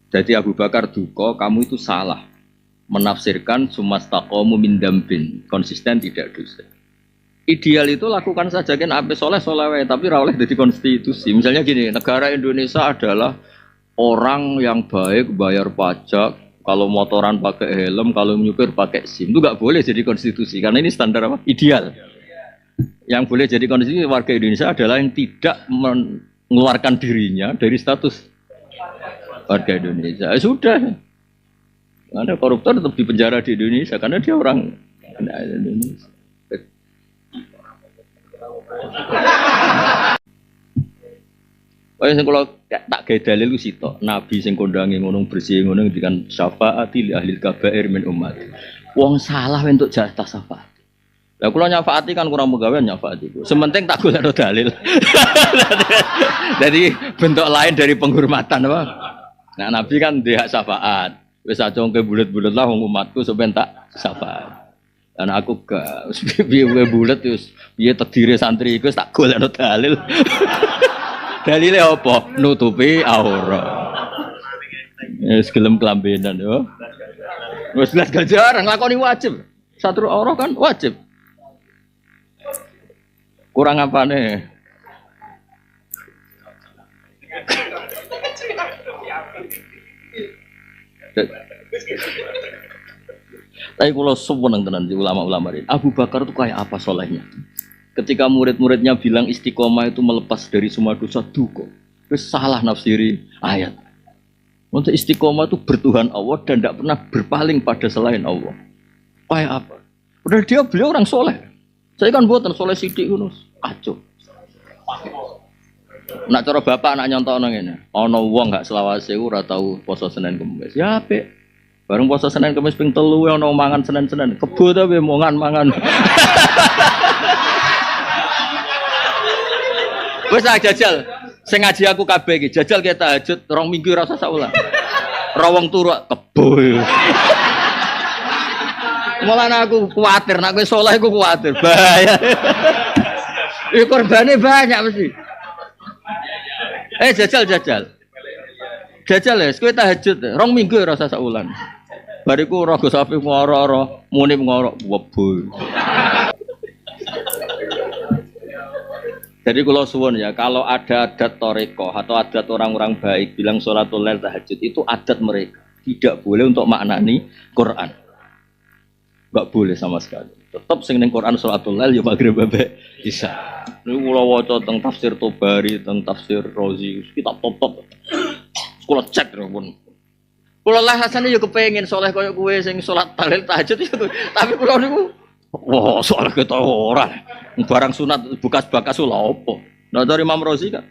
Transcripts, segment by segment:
Jadi Abu Bakar duka, kamu itu salah menafsirkan sumastaqomu min dambin, konsisten tidak dosa. Ideal itu lakukan saja kan apa soleh soleh tapi rawleh jadi konstitusi. Misalnya gini, negara Indonesia adalah orang yang baik bayar pajak, kalau motoran pakai helm, kalau nyupir pakai SIM itu nggak boleh jadi konstitusi karena ini standar apa? Ideal. Yang boleh jadi konstitusi warga Indonesia adalah yang tidak mengeluarkan dirinya dari status warga Indonesia. Sudah, ada koruptor tetap di penjara di Indonesia karena dia orang Indonesia. Sing kula tak gawe dalil ku sitok. Nabi sing kondangi ngono bersih ngono ngendikan syafaati li ahli kabair min umat. Wong salah entuk jatah syafaat. Lah kula nyafaati kan kurang pegawean nyafaati ku. Sementing tak golekno dalil. Jadi bentuk lain dari penghormatan apa? Nah Nabi kan dia syafaat. Wis aja ngke bulet-bulet lah wong umatku sampeyan tak syafaat. Dan aku gak piye bulet wis piye tedire santri iku tak golekno dalil. Dalile apa? Nutupi aura. Wis gelem kelambenan yo. Wis jelas gak jarang nglakoni wajib. Satu aura kan wajib. Kurang apane? Tapi kalau seneng tenan di ulama-ulama ini, Abu Bakar itu kayak apa solehnya? Ketika murid-muridnya bilang istiqomah itu melepas dari semua dosa duka, terus salah nafsiri ayat. Untuk istiqomah itu bertuhan Allah dan tidak pernah berpaling pada selain Allah. Kayak apa? Padahal beliau orang soleh. Saya kan buatan soleh sidik gunus, acuh. Nak cara bapak nak nyontok nang ini, ono wong gak selawase ora tau poso Senin Kamis. Ya apik. Bareng poso Senin Kamis ping 3 ono mangan Senin-Senin. Kebo ta we mangan. Wis jajal. Sing ngaji aku kabeh iki, jajal ki tahajud 2 minggu ora usah saulah. Ora wong turu kebo. Mulane aku kuwatir nek kowe saleh aku kuwatir. Bahaya. Korbane banyak mesti. Jajal. Jajal ya, kowe tahajud 2 minggu ora usah saulan. Bariku rogo sapi ngoro-oro, muni ngoro webo. Jadi kalau suwun ya, kalau ada adat toreko atau adat orang-orang baik bilang sholatul lail tahajud itu adat mereka. Tidak boleh untuk maknani Quran. Enggak boleh sama sekali. Tetap sing ning Quran sholatul lail ya maghrib bae isya. Niku kula waca teng tafsir Tobari, teng tafsir Razi, kitab top-top. Kula cek pun. Kula lah rasane yo kepengin saleh koyo kowe sing salat tahlil tahajud itu. Tapi kula niku wah, soal kita orang barang sunat bekas-bekas lha opo. Nah dari Imam Razi kan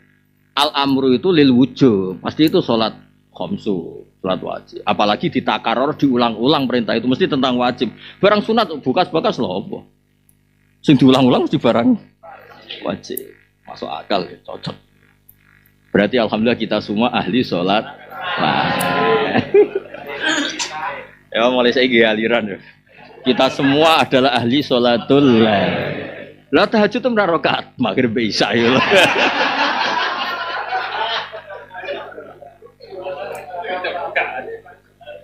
al-amru itu lil wujub. Pasti itu salat khamsu, salat wajib. Apalagi ditakaror diulang-ulang perintah itu mesti tentang wajib. Barang sunat bekas-bekas lha opo. Sing diulang-ulang mesti barang wajib. Masuk akal ya, cocok. Berarti alhamdulillah kita semua ahli salat. Ya mulai saya aliran ya. Kita semua adalah ahli sholatul lail. Lah tahajud itu berapa rakaat? Maghrib isya ya.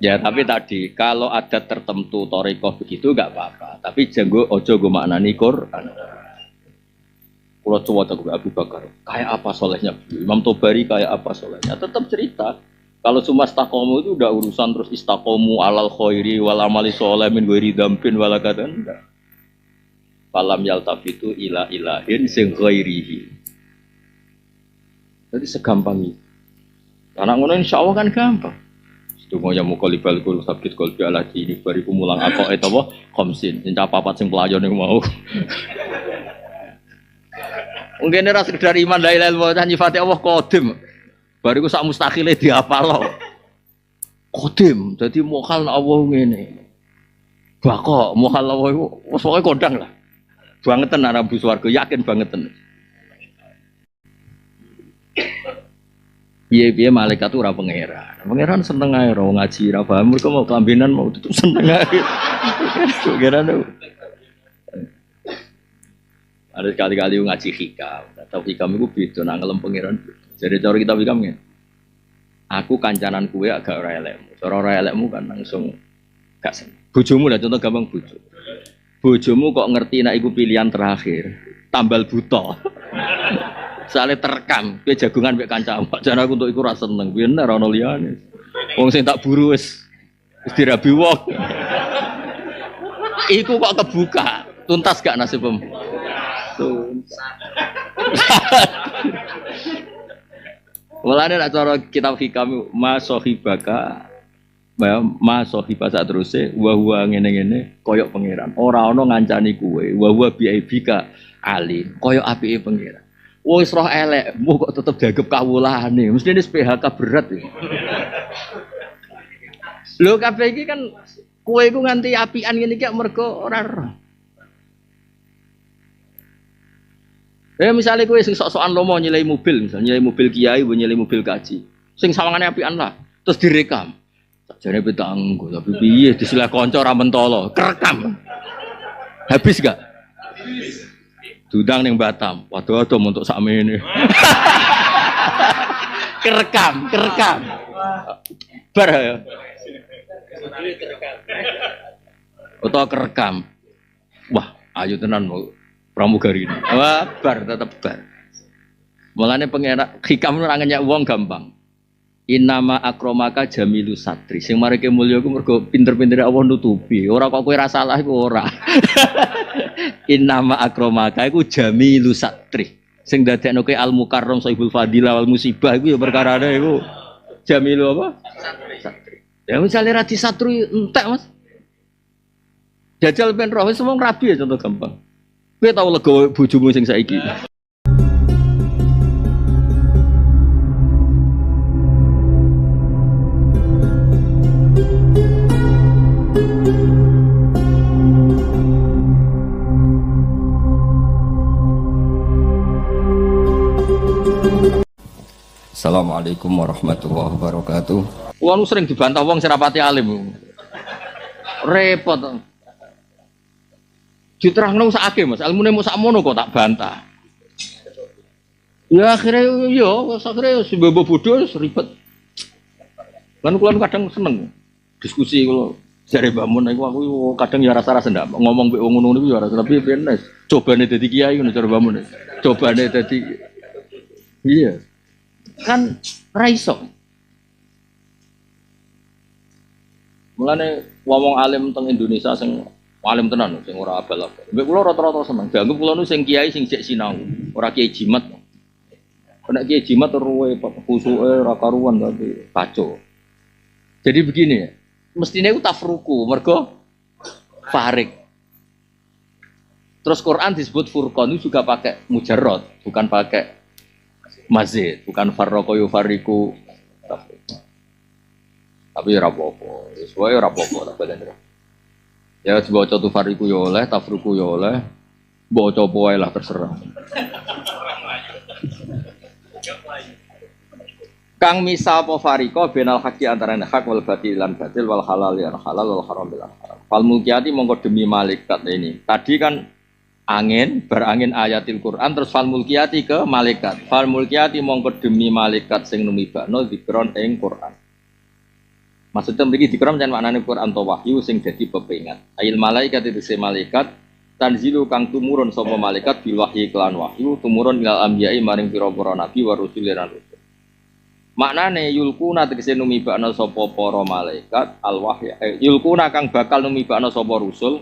Ya tapi tadi kalau ada tertentu torikoh begitu enggak apa-apa. Tapi jangan ojo go maknani Quran. Kalau coba ke Abu Bakar, kayak apa solehnya? Imam Tobari kayak apa solehnya? Tetap cerita. Kalau cuma istakomu itu udah urusan terus istakomu alal khairi wal amali soleh min wiri dampin walakadan enggak. Falam yaltafitu ila ilahin sing khairihi. Jadi segampang itu. Karena ngono insyaallah kan gampang. Sedonga ya muqallibal qulub sabit qalbi ala dini bariku mulang aqaid apa khamsin. Sing papat sing pelayon niku mau. Mungkin ora sekedar iman la ilaha illallah nyifati Allah qadim. Bariku sak mustaqile diapalo. Qadim, dadi mokal Allah ngene. Bako mokal Allah iku wis pokoke kondang lah. Bangetan arep mlebu swarga, yakin bangetan. Piye-piye malaikat ora pangeran. Pangeran seneng ae ora ngaji ra paham mergo mau kelambenan mau tutup seneng ae. Pangeran ada sekali-kali ngaji hikam, atau hikam itu beda, nang ngelem pangeran. Jadi cara kita hikam ya, Aku kancanan kue agak ora elekmu. Cara ora elekmu kan langsung gak seneng. Bojomu lah contoh gampang bojo. Bojomu kok ngerti nek iku pilihan terakhir. Tambal buta. Soale terekam, kowe jagungan mek kancamu. Jan aku untuk iku ora seneng. Piye nek ana liyane. Wong sing tak buru wis dirabi wong. Iku kok kebuka. Tuntas gak nasibmu? Tuntas. Mulane nek cara kitab hikam masohibaka masohiba sak teruse wa huwa ngene-ngene koyok pangeran. Ora ana ngancani kuwe, wa huwa biaibika ali. Koyok apike pangeran. Wis roh elekmu kok tetep dianggep kawulane. Mesti ini PHK berat iki. Lho kabeh iki kan kowe iku nganti apian ngene iki mergo ora roh. Misalnya kowe sing sok-sokan lomo nyilai mobil, misalnya nyilai mobil kiai, nyilai mobil kaji. Sing sawangane apian lah, terus direkam. Sakjane petanggo, tapi piye disilah kanca ra mentolo, kerekam. Habis gak? Habis. Diundang ning Batam. Waduh untuk sakmene. kerekam. Bar ya. Utawa kerekam. Wah, ayo tenan mau pramugari ini. Wah, bar tetep bar. Mulane pengenak hikam ora ngenyak wong gampang. Innama akromaka jamilu satri. Sing mareke mulya iku mergo pinter-pintere Allah nutupi. Ora kok kowe ra salah iku ora. Innama akromaka iku jamilu satri. Sing dadekno kowe al mukarram sahibul fadilah wal musibah iku ya perkarane iku jamilu apa? Satri. Ya misale ra disatri entek Mas. Jajal ben roh wis wong rabi ya contoh gampang. Kowe tau lega bojomu sing saiki. Assalamualaikum warahmatullahi wabarakatuh. Wong sering dibantah wong serapati alim. Repot. Diterangno sakake Mas, ilmune mung sakmono kok tak bantah. Ya akhirnya sebebo bodoh ribet. Lan kula kadang seneng diskusi kula jare Mbah Mun aku kadang ya rasa-rasa ndak ngomong mbek wong ngono niku ya rasa tapi ben cobane dadi kiai ngono cara Mbah Mun. Cobane dadi iya. Kan ra iso. Mulane wong alim teng Indonesia sing alim tenan sing ora abal-abal. Mbek kula rata-rata seneng. Dianggep kula nu sing kiai sing jek sinau, ora kiai jimat. Nek kiai jimat ruwe kusuke ora karuan tapi kacau. Jadi begini ya. Mestine iku tafruku mergo farik. Terus Quran disebut furqan itu juga pakai mujarrad, bukan pakai mazid, bukan farraqo yufariku. Tapi ora apa-apa. Wis wae ora apa-apa tak badane. Ya baca tu fariku ya oleh, tafruku ya oleh. Baca apa wae lah terserah. Kang misal apa fariko benal haqi antarané hak wal batil lan batil wal halal ya halal wal haram bil haram. Fal mulkiyati mongko demi malaikat ini. Tadi kan angin, berangin ayatil Quran terus fal mulkiyati ke malaikat. Fal mulkiyati mongko demi malaikat sing numibakno dikron ing Quran. Maksudnya mriki dikron jan maknane Quran to wahyu sing dadi pepengat. Ail malaikat itu se malaikat tanzilu kang tumurun sapa malaikat bil wahyi kelan wahyu tumurun ilal anbiya'i maring pira-pira nabi wa rusul lan rusul. Maknane yulkuna tegese numibakna sapa para malaikat al wahya yulkuna kang bakal numibakna sapa rusul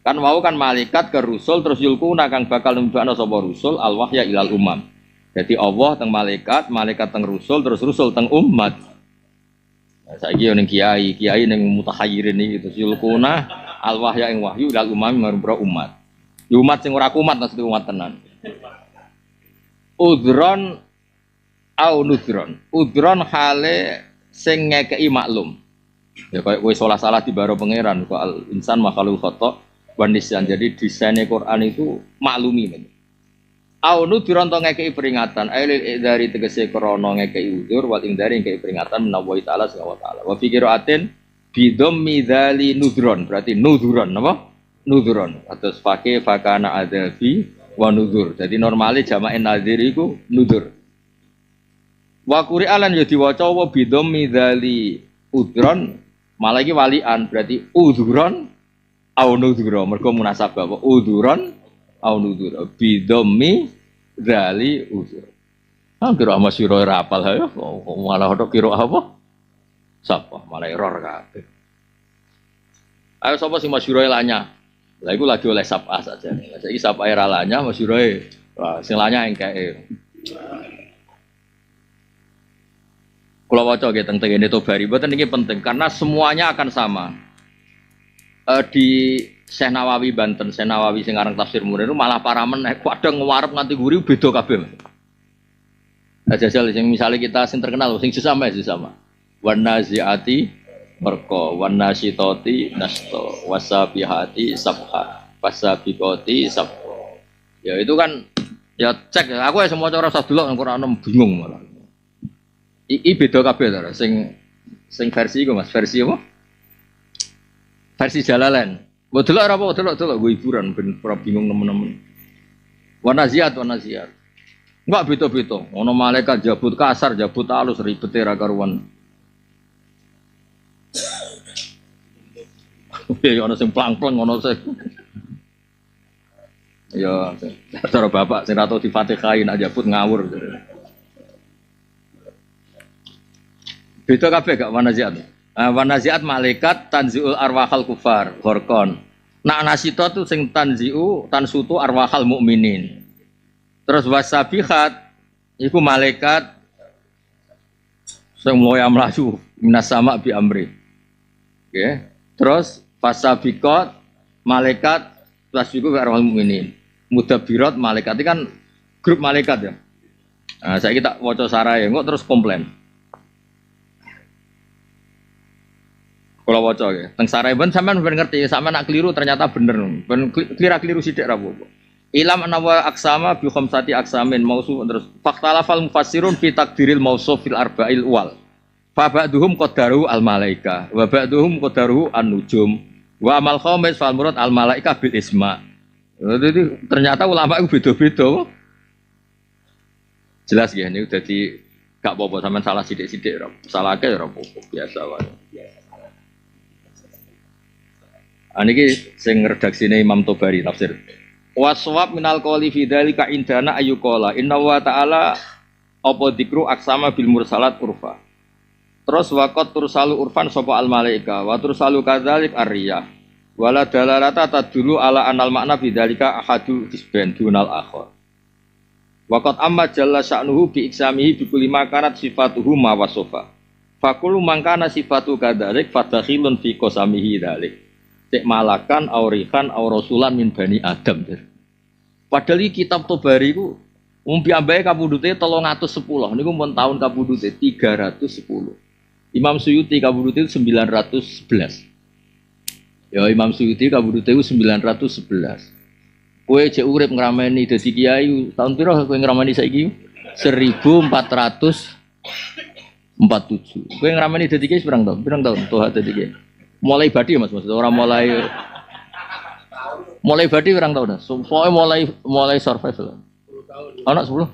kan wau kan malaikat ke rusul terus yulkuna kang bakal numibakna sapa rusul al wahya ilal umam. Jadi Allah teng malaikat, malaikat teng rusul terus rusul teng umat. Nah, saiki yo ning kiai ning mutakhayyirin iki terus yulkuna al wahya ing wahyu ilal umam marubra umat. Umat sing ora kumat maksud umat tenan. Udron au nudron. Udron hale sing ngekeki maklum. Ya kayak kowe salah di baro pangeran kok al insan makhluk khata wan nisyan. Jadi desainnya Quran itu maklumi men. Au nudron to ngekeki peringatan. Ailil dari tegese krana ngekeki udzur wal indari ngekeki peringatan menawa taala subhanahu wa taala. Wa fi qiraatin bi dhammi dzali nudron. Berarti nudron apa? Nudron. Atus faqih fakana adabi wa nudzur. Jadi normale jamae nadzir iku nudzur. Wa qur'alan ya diwaca wa bidhammi dzali udron malah iki walian berarti udhuron au nudhura mergo munasabah apa udhuron au nudhura bidhammi dzali udhur. Ah kira masyhur ora apal ya malah tok kira apa? Sapa malah error kabeh. Ayo sapa sing masyhur lanya? Lah iku lagi oleh sabah saja. Lah saiki sabah era lanya masyhur wah sing lanya engkeke. Kalau waca gitu tentang ini Tobari, buatan ini penting karena semuanya akan sama. Di Syekh Nawawi Banten, Syekh Nawawi sing aran tafsir Munir itu malah para meneh kadang ngarep nganti guri beda kabeh. Jajal sing misalnya kita sing terkenal sing sesama. Wan naziati merko, wan nasitoti nasto, wasabihati sabha, wasabiqoti sabha. Ya itu kan ya cek aku ya semua cara usah delok Quran bingung malah. Iki beda kabeh to, sing versi iku Mas, versi apa? Versi Jalalain. Mbok delok ora apa delok go hiburan ben ora bingung nemen-nemen. Wa naziat. Enggak beda-beda. Ono malaikat jabut kasar, jabut halus ribet ra karuan. Ya ono sing plang-plang ono sing. Ya, cara bapak sing ra tau di-Fatihain aja jabut ngawur. Beda kabeh gak wanaziat. Wanaziat malaikat tanziul arwahal kufar, horkon. Nak nasito tu sing tansutu arwahal mukminin. Terus wasabihat iku malaikat sing mulya mlayu minas sama bi amri. Oke. Terus wasabiqat malaikat tasbihu arwahal mukminin. Mudabbirat malaikat itu kan grup malaikat ya. Nah, saya kita waca sarae kok terus komplain. Kalau waca ya, teng saraiban sampean ben ngerti, sampean nak keliru ternyata bener. Ben keliru sithik ra apa-apa. Ilam anawa aksama bi khamsati aksamin mausu terus faktalafal mufassirun fi takdiril mausuf fil arba'il wal. Fa ba'duhum qaddaru al malaika wa ba'duhum qaddaru an nujum wa amal khamis fal murad al malaika bil isma. Jadi ternyata ulama itu beda-beda. Jelas ya ini udah di gak apa-apa sampean salah sithik-sithik ra. Salah akeh ra apa-apa biasa wae. Aniki sing redaksine Imam Tobari tafsir. Waswab minal qawli fi dzalika indana ayyuqala inna wa ta'ala apa dzikru aksama bil mursalat urfa. Terus waqat tursalu urfan sapa al malaika wa tursalu kadzalik ar-riyah. Wala dalalata tadulu ala anal makna fi dzalika ahadu disban dunal akhar. Waqat amma jalla sya'nuhu bi iksamihi bi kulli ma kanat sifatuhu ma wasofa. Fakulu mangkana sifatu kadzalik fadakhilun fi qasamihi dzalik. Cek malakan, aurikan, aurasulan min bani Adam. Padahal ini kitab Tobari itu umpiambai kabudute 310. Ini pun tahun kabudute 310. Imam Suyuti kabudute itu 911. Ya Imam Suyuti kabudute itu 911. Kue cek urip ngerameni dadi kiai tahun piro kowe ngerameni saiki? 1447. Kowe ngerameni dadi kiai pirang tahun? Pirang tahun toha dadi kiai? Mulai badi Mas, orang mulai badi orang tahu dah. Soalnya mulai survival. 10 tahun. Anak 10.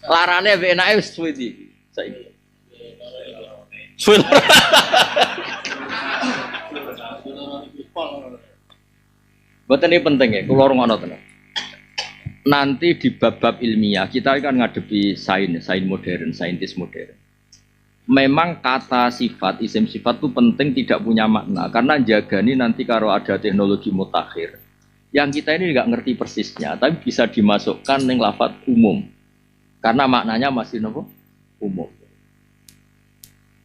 Larane mbek enake wis suwe iki. Saiki. Suwe. Boten iki penting ya, kula ngono tenan. Nanti di bab-bab ilmiah kita akan ngadepi sains modern, saintis modern. Memang kata sifat, isim sifat itu penting tidak punya makna karena jagani nanti kalau ada teknologi mutakhir yang kita ini nggak ngerti persisnya, tapi bisa dimasukkan ning lafadz umum karena maknanya masih nopo umum.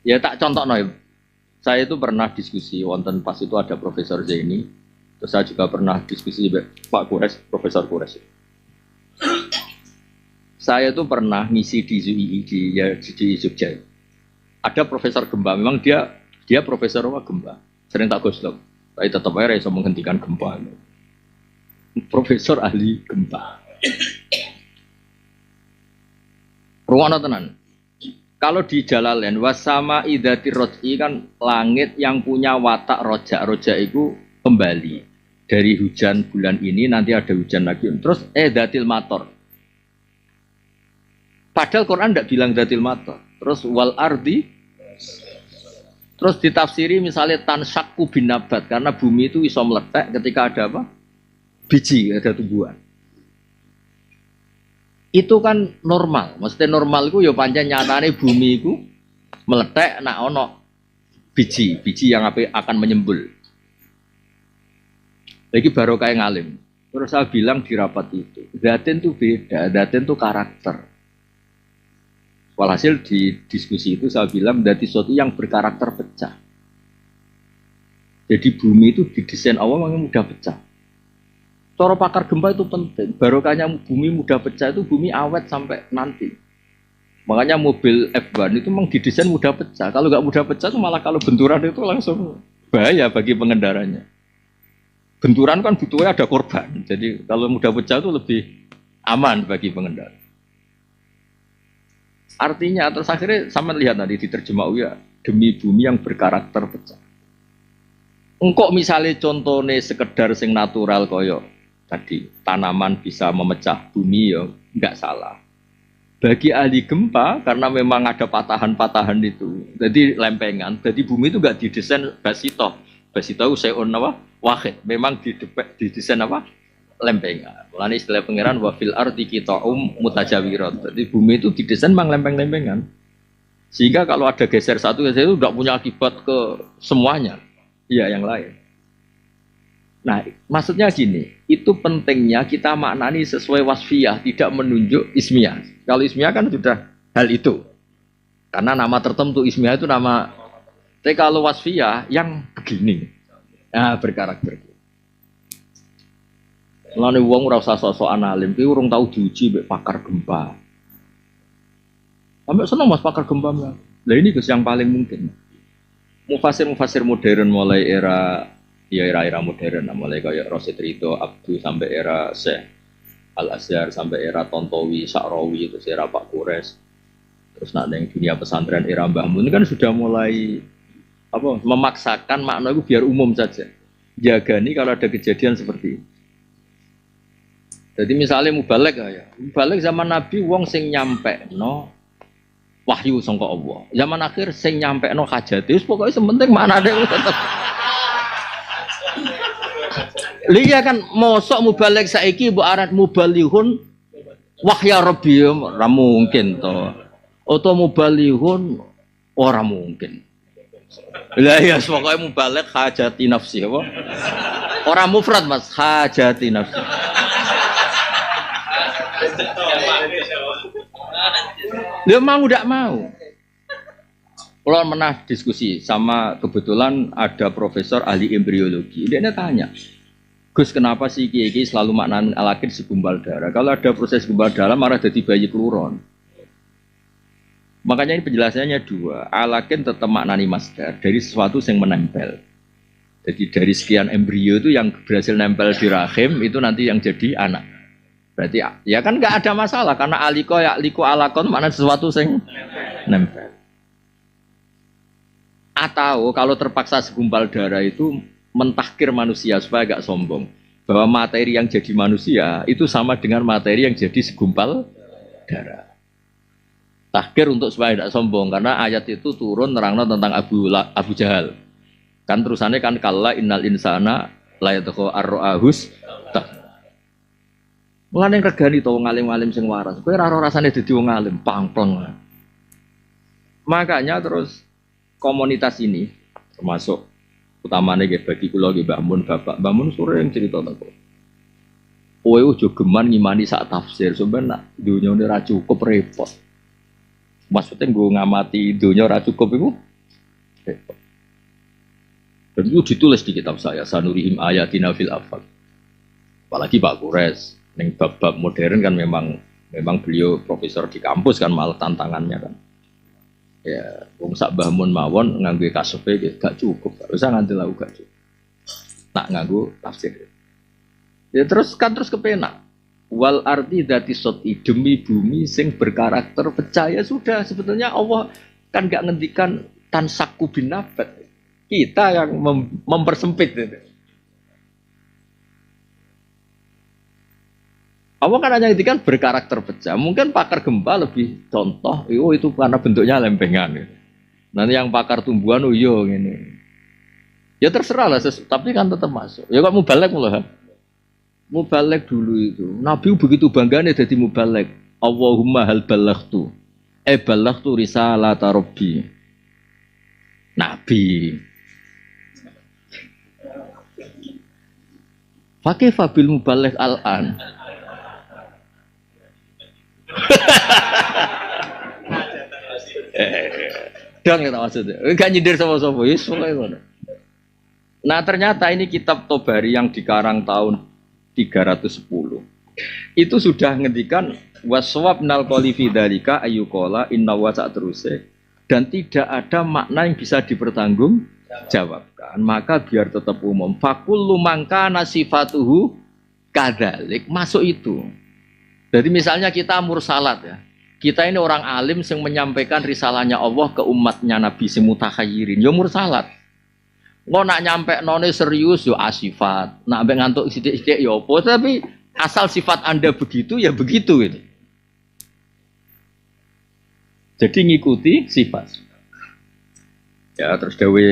Ya tak contoh noy. Saya itu pernah diskusi wonten pas itu ada Profesor Zaini, terus saya juga pernah diskusi Pak Kures, Profesor Kures. Saya tuh pernah ngisi di ZUI di Jogja. Ada Profesor Gempa, memang dia Profesor apa Gempa. Sering tak goslok, tapi tetap aja bisa menghentikan gempa. Profesor ahli gempa. Ruwana tenan. Kalau di Jalalain wasama idzatir roj'i kan langit yang punya watak rojak itu kembali. Dari hujan bulan ini nanti ada hujan lagi. Terus datil mator. Padahal Quran tidak bilang datil mator. Terus wal ardi. Terus ditafsiri misalnya tansakku bin nabat. Karena bumi itu bisa meletak ketika ada apa? Biji, ada tumbuhan. Itu kan normal. Maksudnya normal itu ya pancen nyatane bumi itu meletak nak ono biji yang akan menyembul. Lagi baru kayak ngalim. Terus saya bilang di rapat itu, daten itu beda, daten itu karakter. Walhasil di diskusi itu saya bilang dati sesuatu yang berkarakter pecah. Jadi bumi itu didesain Allah memang mudah pecah. Cara pakar gempa itu penting. Barokahnya bumi mudah pecah itu bumi awet sampai nanti. Makanya mobil F1 itu memang didesain mudah pecah. Kalau nggak mudah pecah itu malah kalau benturan itu langsung bahaya bagi pengendaranya. Benturan kan butuhnya ada korban. Jadi kalau mudah pecah itu lebih aman bagi pengendara. Artinya terus akhirnya sama lihat tadi diterjemah ya demi bumi yang berkarakter pecah. Engkok misalnya contohnya sekedar sing natural koyo tadi tanaman bisa memecah bumi ya nggak salah. Bagi ahli gempa karena memang ada patahan-patahan itu, jadi lempengan, jadi bumi itu nggak didesain basitoh. Basitoh seon apa? Wahid. Memang didesain apa? Lempengan. Mulane istilah pangeran wa fil ardi qita'um mutajawirat. Jadi bumi itu didesain memang lempeng-lempengan. Sehingga kalau ada geser satu geser itu tidak punya akibat ke semuanya. Iya yang lain. Nah, maksudnya gini, itu pentingnya kita maknani sesuai wasfiyah, tidak menunjuk ismiyah. Kalau ismiyah kan sudah hal itu. Karena nama tertentu ismiyah itu nama. Tapi kalau wasfiyah yang begini, nah berkarakter. Lalu wong ora usah sok-sokan alim, ki urung tau diuji mbek pakar gempa. Sampai seneng Mas pakar gempa. Lah ini Gus yang paling mungkin. Mufasir modern mulai era modern, mulai kayak Rosid Ridho, Abdu sampai era Syekh Al-Azhar sampai era Tontowi, Sa'rawi terus era Pak Kures. Terus nak yang dunia pesantren era Mbah Mun kan sudah mulai memaksakan makna itu biar umum saja. Jaga nih kalau ada kejadian seperti ini. Jadi misalnya mubalek zaman Nabi wong sing nyampe wahyu sangka Allah. Zaman akhir sing nyampe hajat. Wis pokoke sementing mana ada tetep. Liya kan mosok mubalek saiki mbok aran mubalihun wahya rabbi ora mungkin to. Atau mubalihun ora mungkin. Lah ya pokoke mubalek hajati nafsi apa? Ora mufrad Mas, hajati nafsi. Dia mau tidak mau. Kalau pernah diskusi sama kebetulan ada profesor ahli embriologi. Dia tanya, Gus kenapa sih kiai selalu maknain alakid segumpal darah? Kalau ada proses gumpal darah malah jadi bayi keluron. Makanya ini penjelasannya dua. Alakid tetap maknani masdar dari sesuatu yang menempel. Jadi dari sekian embrio itu yang berhasil nempel di rahim itu nanti yang jadi anak. Berarti ya kan nggak ada masalah karena aliko ya liko alakon mana sesuatu yang nempel. Atau kalau terpaksa segumpal darah itu mentahkir manusia supaya nggak sombong bahwa materi yang jadi manusia itu sama dengan materi yang jadi segumpal darah. Tahkir untuk supaya tidak sombong karena ayat itu turun nerangno tentang Abu Jahal. Kan terusannya kan kalla innal insana la yadkhu ar-ra'ahus. Mulane regani to wong alim-alim sing waras. Kowe ora rasane dadi wong alim, pangplong. Makanya terus komunitas ini termasuk utamane nggih bagi kula nggih Mbah Mun, Bapak Mbah Mun sering cerita tentang kowe ojo geman ngimani sak tafsir, sampeyan nak dunya ora cukup repot. Maksudnya nggo ngamati dunya ora cukup iku repot. Dan itu ditulis di kitab saya, Sanurihim Ayatina fil Afaq. Apalagi Pak Kures. Neng bab-bab modern kan memang beliau profesor di kampus kan malah tantangannya kan. Ya, wong sak Mbah Mun mawon nganggo kasepe gak cukup. Gak usah nganti lau gak cukup. Tak nganggo tafsir. Ya terus kepenak. Wal arti dzati soti demi bumi sing berkarakter percaya sudah sebetulnya Allah kan gak ngendikan tansaku bin nabat. Kita yang mempersempit itu. Allah kan hanya ngendikan berkarakter pecah. Mungkin pakar gempa lebih contoh, itu karena bentuknya lempengan. Nanti yang pakar tumbuhan, ini. Ya terserah lah, tapi kan tetap masuk. Ya kok mubalek mulai. Mubalek dulu itu. Nabi begitu bangganya jadi mubalek. Allahumma hal balaghtu. Balaghtu risalata rabbi. Nabi. Pakai fabil mubalek al-an. Dong kita maksudnya. Gak nyindir sama-sama. Yes, nah ternyata ini kitab Tobari yang dikarang tahun 310. Itu sudah ngendikan waswab nal qolifi dalika ayyukola inna wa teruse, dan tidak ada makna yang bisa dipertanggung jawabkan, maka biar tetap umum. Fakullu mangkana sifatuhu kadalik, masuk itu. Jadi misalnya kita mursalat ya. Kita ini orang alim yang menyampaikan risalahnya Allah ke umatnya Nabi sing mutakhayirin. Ya mursalat. Ngo nak nyampe none serius yo asifat. Nak ambek ngantuk sithik-sithik yo apa, tapi asal sifat Anda begitu ya begitu ini. Jadi ngikuti sifat. Ya terus dawe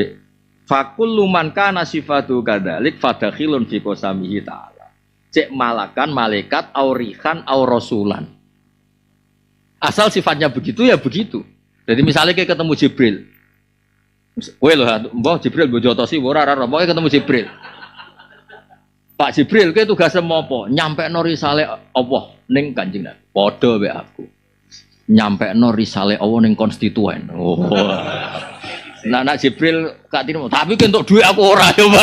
fakul luman kana sifatu kadzalik fadakhilun fi qasamihi ta'ala. Cek malakan malaikat aurihan au rasulan. Asal sifatnya begitu ya begitu. Jadi misalnya kayak ketemu Jibril. Weh loh, mbah Jibril gue jotosi, ora pokoknya ketemu Jibril. Pak Jibril, kayak tugasnya mau apa? Nyampe no risale Allah neng Kanjeng Nabi. Podo be aku. Nyampe no risale Allah neng konstituen. Oh. Nah, Jibril katanya, tapi untuk duit aku ora coba.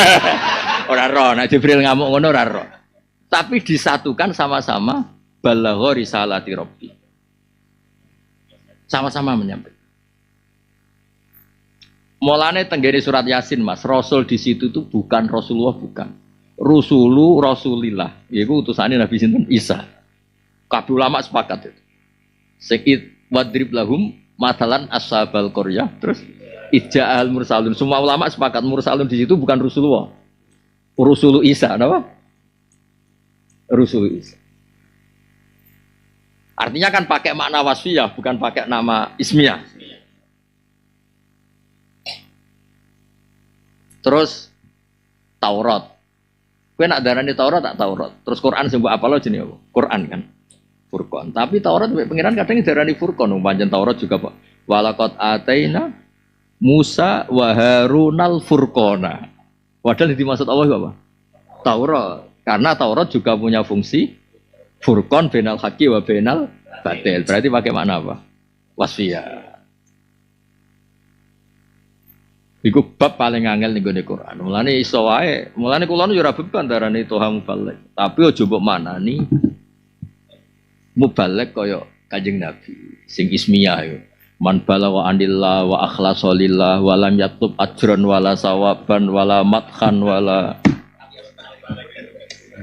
Ora roh, nah Jibril ngamuk ngono ora roh. Tapi disatukan sama-sama balagha risalati Rabbi. Sama-sama menyampaikan. Mulane tenggene surat Yasin Mas, Rasul di situ tuh bukan Rasulullah, bukan. Rasulillah. Yaiku utusane Nabi sinten? Isa. Kabeh ulama sepakat itu. Sekit wadrib lahum matalan ashabal qaryah. Terus ija'al mursalun. Semua ulama sepakat mursalun di situ bukan Rasulullah. Rasul Isa, napa? Rasul Isa. Artinya kan pakai makna wasfiyah, bukan pakai nama ismiyah. Terus Taurat. Kowe nak darani Taurat tak Taurat. Terus Quran sing mbok apalo jenenge apa? Quran kan. Furqan. Tapi Taurat mbek pengiran kadang darani Furqan, pancen Taurat juga Pak. Walaqad ataina Musa wa Harunal Furqana. Padahal dimaksud Allah apa? Taurat. Karena Taurat juga punya fungsi Furqan bainal haqqi wa bainal batil. Berarti pakai makna apa? Wasfiyah. Iku bab paling angel ning gone Quran. Mulane iso wae, mulane kula nu yo ora beban darane toha mubalek. Tapi aja mbok manani mubalek kaya Kanjeng Nabi sing ismiyah yo. Man balagha anillah wa akhlasa lillah wa lam yatlub ajran wala sawaban wala madhan wala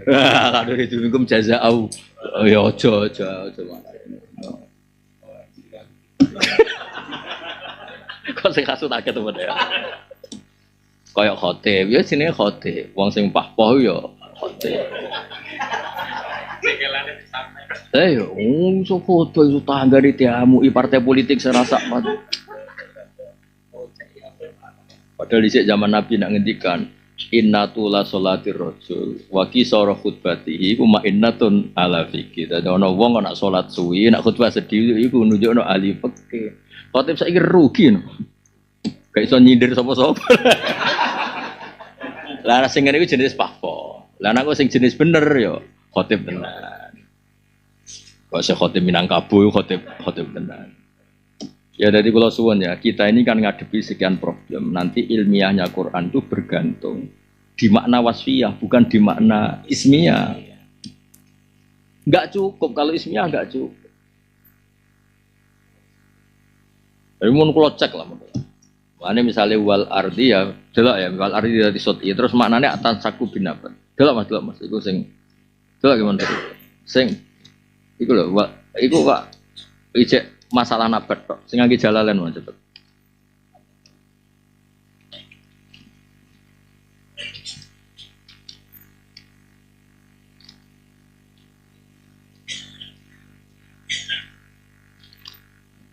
kalau itu minkum jazaa'u. Ya aja. Kok sing kasut akeh temen ya. Kayak khotib, ya jenenge khotib. Wong sing pahpoh ya khotib. Yo, so foto itu tangga di tiamu i partai politik serasa mat. Padahal di zaman Nabi nak ngendikan innatu la sholatir rajul wa qisara khutbatihi kuma innatun ala fikih. Dadi ana wong nak salat suwi, nak khutbah sedih iku nunjukno ahli fikih. Khotib saiki rugi no. Gak iso nyindir sapa-sapa. Lah sing ngene iku jenis pahpo. Lah nek sing jenis bener yo khotib tenan. Kok se khotib Minangkabau khotib tenan. Ya dari kula suwun ya, kita ini kan ngadepi sekian problem. Nanti ilmiahnya Quran itu bergantung di makna wasfiyah, bukan di makna ismiyah. Enggak cukup kalau ismiyah enggak cukup. Tapi mau kalau cek lah, mana misalnya wal ardi ya, delok ya wal ardi dari soti, terus maknanya atas saku binapan. Delok mas, itu sing, delok gimana tuh, sing, itu loh, itu pak, ijek masalah nabat pak, sing lagi jalalan mas cepet.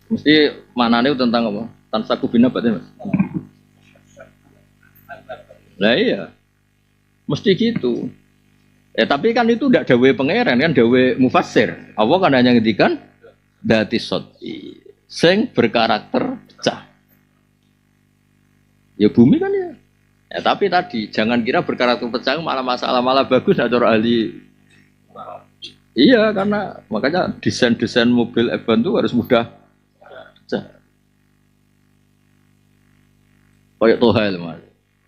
Mesti maknanya tentang apa? Tansaku bina berarti Mas. Lah iya, mesti gitu. Tapi kan itu tidak dawe pangeran kan dawe mufassir. Allah kan hanya ngendikan dati soti sing berkarakter pecah. Ya bumi kan ya. Ya tapi tadi jangan kira berkarakter pecah malah masalah malah bagus ada ahli. Iya karena makanya desain mobil F1 itu harus mudah pecah. Kayak Tohel mas.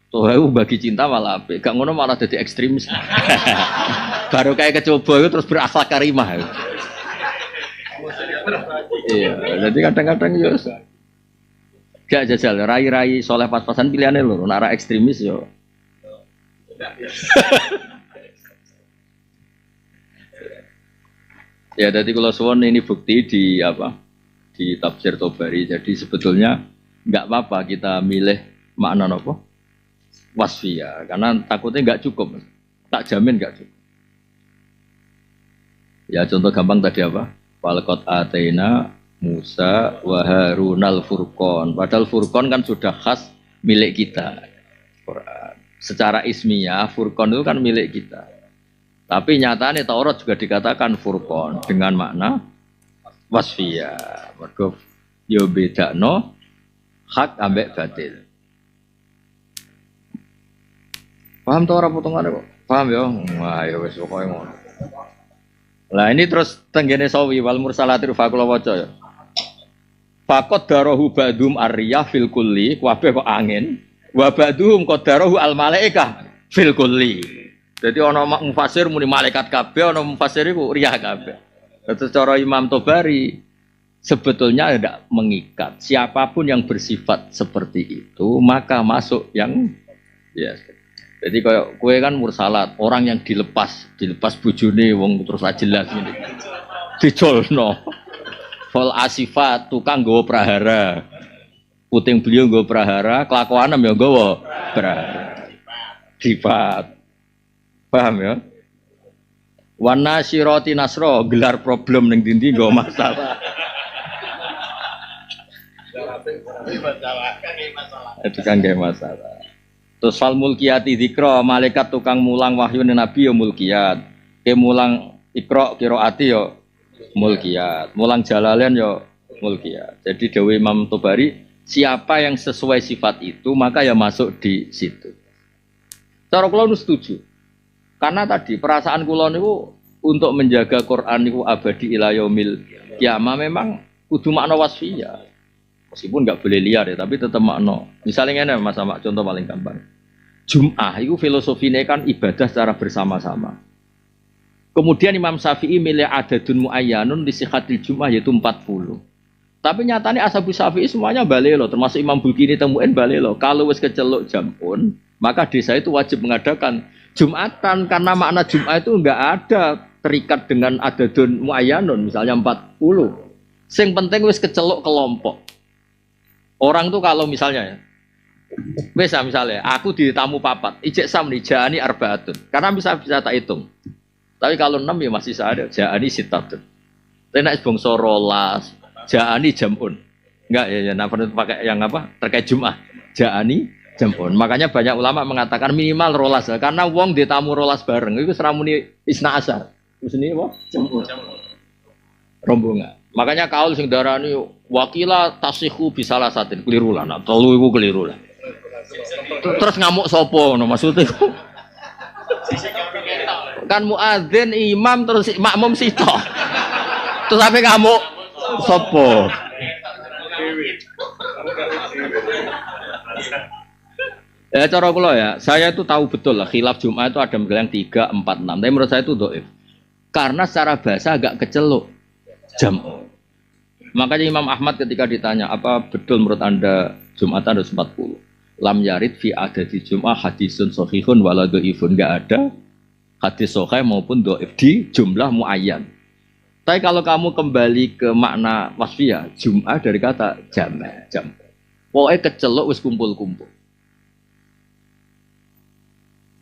Tohel bagi cinta malah apik. Gak ngono malah jadi ekstremis. Baru kayak kecoba itu terus berakhlak karimah. Iya, jadi kadang-kadang ya gak jajal rai-rai soleh pas-pasan pilihannya lho, nara ekstremis yo. Ya, jadi kalau suwon ini bukti di apa? Di tafsir Tobari. Jadi sebetulnya nggak apa-apa kita milih makna apa? Wasfiyah, karena takutnya nggak cukup. Tak jamin nggak cukup. Ya contoh gampang tadi apa? Walqad ataina Musa wa Harunal Furqan. Padahal Furqan kan sudah khas milik kita. Quran. Secara ismiyah Furqan itu kan milik kita. Tapi nyatanya Taurat juga dikatakan Furqan dengan makna wasfiyah. Mergo yo bedakno hak ambek batil. Paham to ora potongane kok? Paham ya? Wah, ya wis pokoke ngono. Lah ini terus tenggene sawi wal mursalatir faqala waca ya. Faqad darahu ba'dum ar-riyah fil kulli, kabeh kok angin. Wa ba'dum qadarahu al-malaikah fil kulli. Jadi ana mufasir muni malaikat kabeh, ana mufasir iku riyah kabeh. Terus cara Imam Tobari sebetulnya tidak mengikat. Siapapun yang bersifat seperti itu maka masuk yang ya. Jadi kayak kue kan mursalat, orang yang dilepas bojone wong terus ra jelas ngene. Dicolno. Fal asifat tukang nggawa prahara. Puting beliau nggawa prahara, kelakuanem ya nggawa prahara. Sifat. Paham ya? Wan nasyirati nasra gelar problem ning ndi nggawa masalah. Itu kan gak masalah. Terus fal mulkiyati dzikra malaikat tukang mulang wahyu nabi ya mulkiyat. Ke mulang ikra qiraati ya mulkiyat. Mulang jalalain ya mulkiyat. Jadi dawuh Imam Tobari, siapa yang sesuai sifat itu maka ya masuk di situ. Cara kula setuju. Karena tadi perasaan kula niku untuk menjaga Quran niku abadi ila yaumil qiyamah memang kudu makna wasfiyah. Meskipun nggak boleh liar ya, tapi tetap makna. Misalnya ini Mas Sama, contoh paling gampang. Jum'ah itu filosofinya kan ibadah secara bersama-sama. Kemudian Imam Syafi'i milih adadun muayyanun li sihhatil Jum'ah yaitu 40. Tapi nyatanya Ashabu Syafi'i semuanya balelo, termasuk Imam Bulkini temuin balelo. Kalau wis keceluk jampun, maka desa itu wajib mengadakan Jum'atan karena makna Jum'ah itu enggak ada terikat dengan adadun muayyanun, misalnya 40. Sing penting wis keceluk kelompok. Orang tuh kalau misalnya ya, misalnya aku di tamu papat, ijek sam nih jani arbaatun, karena bisa tak hitung. Tapi kalau 6 ya masih ada jani sitatun. Tenak bangsa rolas, jani jamun. Enggak ya, nah perlu pakai yang apa terkait Jum'ah. Jani jamun. Makanya banyak ulama mengatakan minimal rolas, karena wong di tamu rolas bareng itu seramuni isna asar. Terus ini apa? Jamun. Rombongan. Makanya kaul sing darani wakila tasihu bisalah satin keliru lah, nak telu iku keliru lah. Terus ngamuk sopo, no maksudnya? Kan muadzin imam terus makmum sito. Terus sampai ngamuk sopo? Ya cara kula ya, saya itu tahu betul lah khilaf Jumat itu ada yang 3, 4, 6. Tapi menurut saya itu dhaif. Karena secara bahasa agak keceluk jam. Makanya Imam Ahmad ketika ditanya apa betul menurut anda Jumatan harus 40, lam yarid fi adadi Jum'ah hadisun sahihun wala dhaifun, enggak ada hadis sahih maupun dhaif di jumlah muayyan. Tapi kalau kamu kembali ke makna wasfiyah, Jum'ah dari kata jam'. Pokoknya kecelok wis kumpul-kumpul.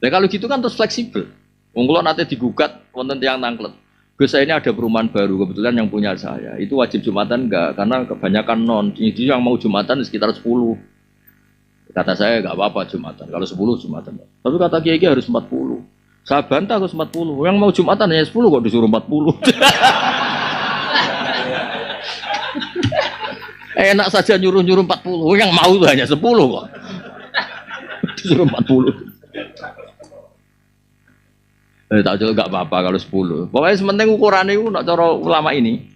Nah kalau gitu kan terus fleksibel. Wong kula nate digugat wonten tiyang nangklet. Gus saya ini ada perumahan baru kebetulan yang punya saya. Itu wajib Jumatan enggak karena kebanyakan non. Jadi yang mau Jumatan sekitar 10. Kata saya enggak apa-apa Jumatan. Kalau 10 Jumatan. Tapi kata Kiai harus 40. Saya bantah harus 40. Yang mau Jumatan hanya 10 kok disuruh 40. Enak saja nyuruh-nyuruh 40. Yang mau tuh hanya 10 kok. Disuruh 40. Tak jauh enggak apa-apa kalau 10. Pokoknya sementing ukurannya itu nak cara ulama ini.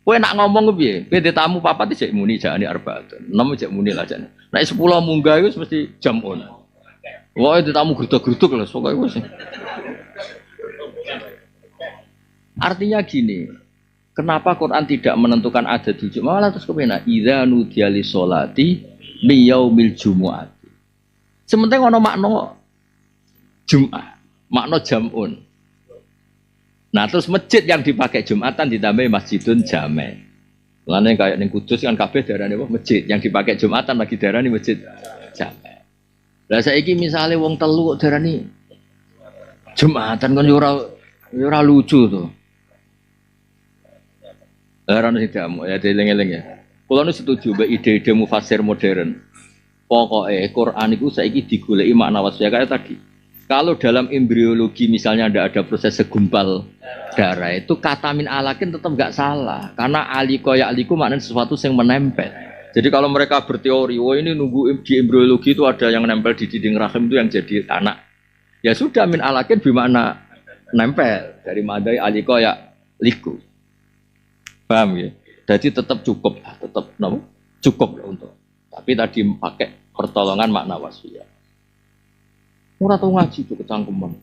Kowe nak ngomong piye? Kowe tamu papat dicek muni jane arbaatun. 6 cek muni lah jane. Nek 10 munggah itu mesti jamun. Wah, tamu geruduk-geruduk lho pokoke wis. Artinya gini, kenapa Quran tidak menentukan ada tujuh? Malah terus kepenak idza nudiya lis sholati mi yaumil jumu'ah. Sementing ono makna Jumat. Makna jamun. Nah terus masjid yang dipakai Jumatan ditambahi masjidun jame. Lainnya kayak ning Kudus kan kabeh darane apa masjid yang dipakai Jumatan lagi darane masjid jame. Lah saiki misale wong telu kok darani Jumatan kan ora lucu to. Ora ono jamu ya dieling-eling ya. Kula nu setuju mbek ide-ide mufassir modern. Pokoke Quran iku saiki digoleki makna wasya kayak tadi. Kalau dalam embriologi misalnya ada proses segumpal darah itu kata min alakin tetap nggak salah karena aliko ya aliku maknanya sesuatu yang menempel. Jadi kalau mereka berteori, oh ini nunggu di embriologi itu ada yang nempel di dinding rahim itu yang jadi anak. Ya sudah min alakin bermakna nempel dari madai aliko ya liku. Paham ya? Jadi tetap cukup, cukup untuk. Tapi tadi pakai pertolongan makna wasfiyah. Ora tau ngaji tuh kecangkeman.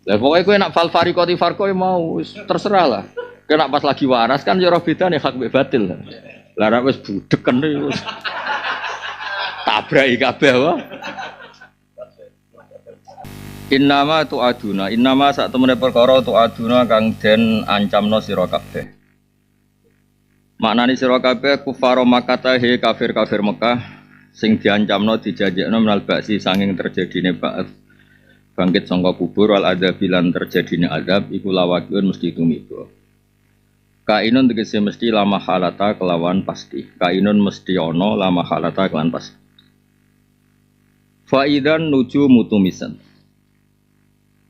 Lah pokoke kowe nak fal farikoti farko mau terserah lah. Kena pas lagi waras kan ya ora bedane hak mbek batil. Lah nek wis budeken wis tabraki kabeh wae. Innama tu'aduna, innama sak temene perkara tu'aduna kang den ancamno sira kabeh. Maknane sira kabeh kufaro Makkah he kafir-kafir Mekah sing diancamno dijanjekno menal baksi sanging terjadine bangkit sangka kubur wal adzab lan terjadine azab iku lawakiun mesti tumiba. Kainun tegese mesti lama halata kelawan pasti. Kainun mesti ana lama halata kelawan pasti. Faidan nuju mutumisan.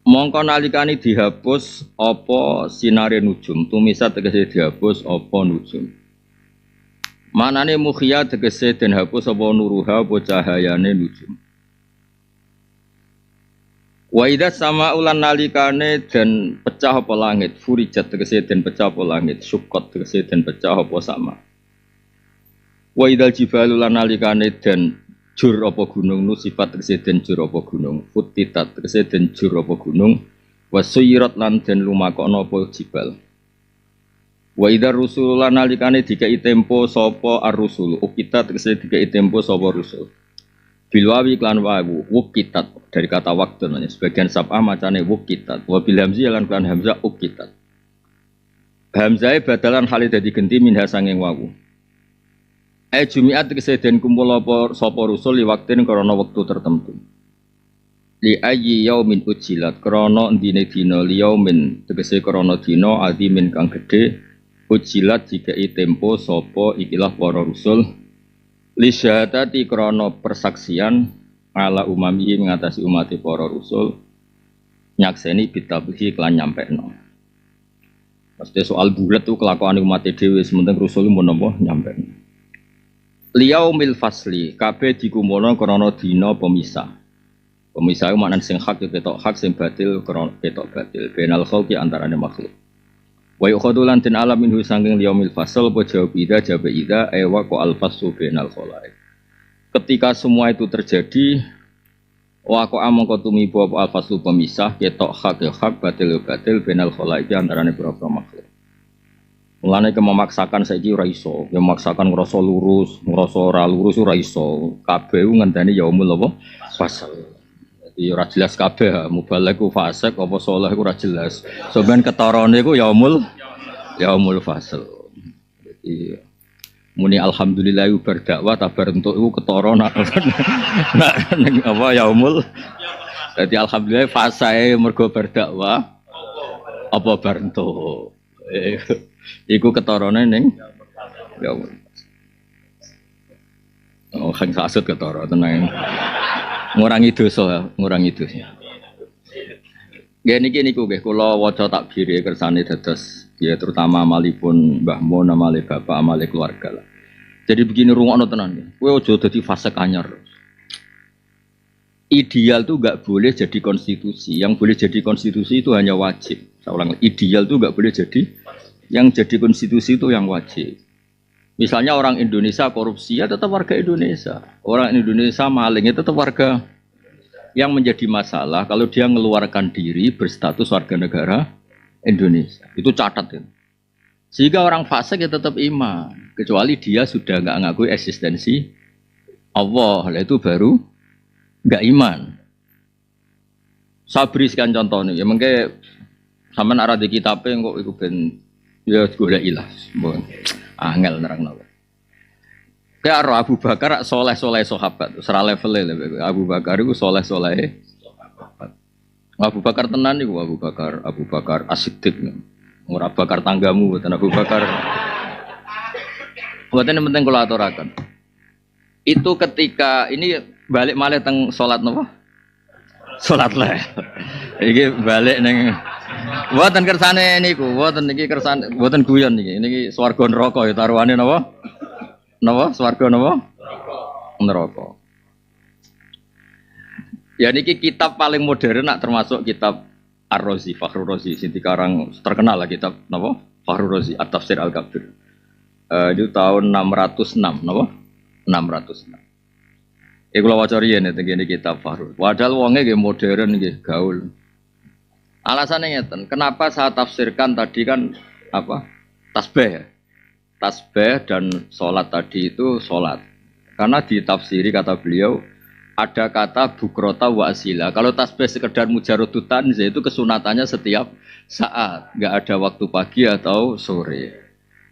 Mongko nalikane dihapus apa sinare nujum, tumisat tegese dihapus apa nujum. Manane mukhya tegese den hapus apa nuruha apa cahayane nujum. Wa idza sama'ulan nalikane den pecah apa langit, furijat tegese den pecah apa langit, syuqqat tegese den pecah apa sama. Wa idzal jibalu lan nalikane den jur apa gunung, nusifat tegese den jur apa gunung, futitat tegese den jur apa gunung, wasuyirat lan den lumakono apa jibal. Wa idar rusul lan nalikane dikai tempo sapa ar-rusul, ukita tegese dikai tempo sapa rusul. Bilwawi klan wawu, wukitat dari kata waktu namanya. Sebagian sab'ah macane wukitat, wa bil hamzah lan klan hamzah ukitat. Hamzah badalan hale dadi genti minha sanging wawu. Jumiat tegese den kumpul apa sapa rusul li waktin krana wektu tertentu. Li ayyi yaumin ujilat krana endine dina li yaumin tegese krana dina azimin kang gedhe. Ujilat jika tempo sopo ikilah para rusul li syahadati krana persaksian ala umami mengatasi umat para rusul nyakseni bitablihi kelan nyampekno. Pasti soal bulat tuh kelakuan umat dhewe sementing rusul mun napa nyampekno. Liyaumil fasli kabeh dikumpulna krana dina pemisah. Pemisah iku maknane sing hak ketok hak sing batil krana ketok batil benal khalqi antarané makhluk. Wa yukhadhulan tin alam minhu sangking liyaumil fasl apa jawab ida ewa ko al-faslu bainal khalaik. Ketika semua itu terjadi wa ko amangka tumiba apa al-faslu pemisah ketok hak ya hak batil ya batil bainal khalaik antarané pira-pira makhluk. Mulane memaksakan saiki ora iso, ya memaksakan ngrasa lurus, ngrasa ora lurus ora iso. Kabeh ngenteni yaumul apa fasl. Ya ora jelas kabeh, mubalagh ku fasik apa saleh ku ora jelas. Sampeyan ketarane ku yaumul fasl. Jadi muni alhamdulillah berdakwah tabar entuk iku ketara nak apa yaumul. Jadi alhamdulillah fasae mergo berdakwah Apa Barento? Eh, iku ketorone ning ya. Oh, kang kasut ketara tenang. Ngurangi dosa, ngurangi dosa. Nggih niki niku nggih kula waca takbir kersane dados ya terutama amalipun Mbah Mun, amale bapak, amale keluarga lah. Jadi begini rungokno tenan nggih. Kowe aja dadi fasik anyar. Ideal tuh nggak boleh jadi konstitusi. Yang boleh jadi konstitusi itu hanya wajib. Saya ulang, ideal tuh nggak boleh jadi. Yang jadi konstitusi itu yang wajib. Misalnya orang Indonesia korupsi ya tetap warga Indonesia. Orang Indonesia maling ya tetap warga. Yang menjadi masalah kalau dia mengeluarkan diri berstatus warga negara Indonesia. Itu catat ya. Sehingga orang fasik ya tetap iman. Kecuali dia sudah nggak ngakui eksistensi Allah. Lah itu baru nggak iman. Sabri sekian contohnya. Ya mungkin sama arah di kitabnya kok itu ben ya golek ilah. Angel nerangno. Kayak Abu Bakar soleh-soleh sahabat, serah levelnya Abu Bakar itu soleh-soleh sahabat. Abu Bakar tenan niku Abu Bakar As-Siddiq. Ora bakar tanggamu boten Abu Bakar. Boten penting kula aturaken. Itu ketika ini balik malih teng salat napa? Salat leh. Iki balik ning mboten kersane niku, mboten niki kersane mboten guyon niki. Niki swarga neraka ya taruhane napa? Napa? Swarga napa? Neraka. Ya niki kitab paling modern nak termasuk kitab Ar-Razi, Fakhrur Razi sing dikarang terkenal lah kitab napa? Fakhrur Razi At-Tafsir Al-Kabir. Itu tahun 606 napa? 606. Iku kula waca riyen teng kitab Fakhrur. Padahal wonge nggih modern nggih gaul. Alasannya ngeten, kenapa saya tafsirkan tadi kan apa? Tasbih. Tasbih dan sholat tadi itu sholat. Karena ditafsiri kata beliau ada kata bukrota wa asila. Kalau tasbih sekedar mujarodutan itu kesunatannya setiap saat, nggak ada waktu pagi atau sore.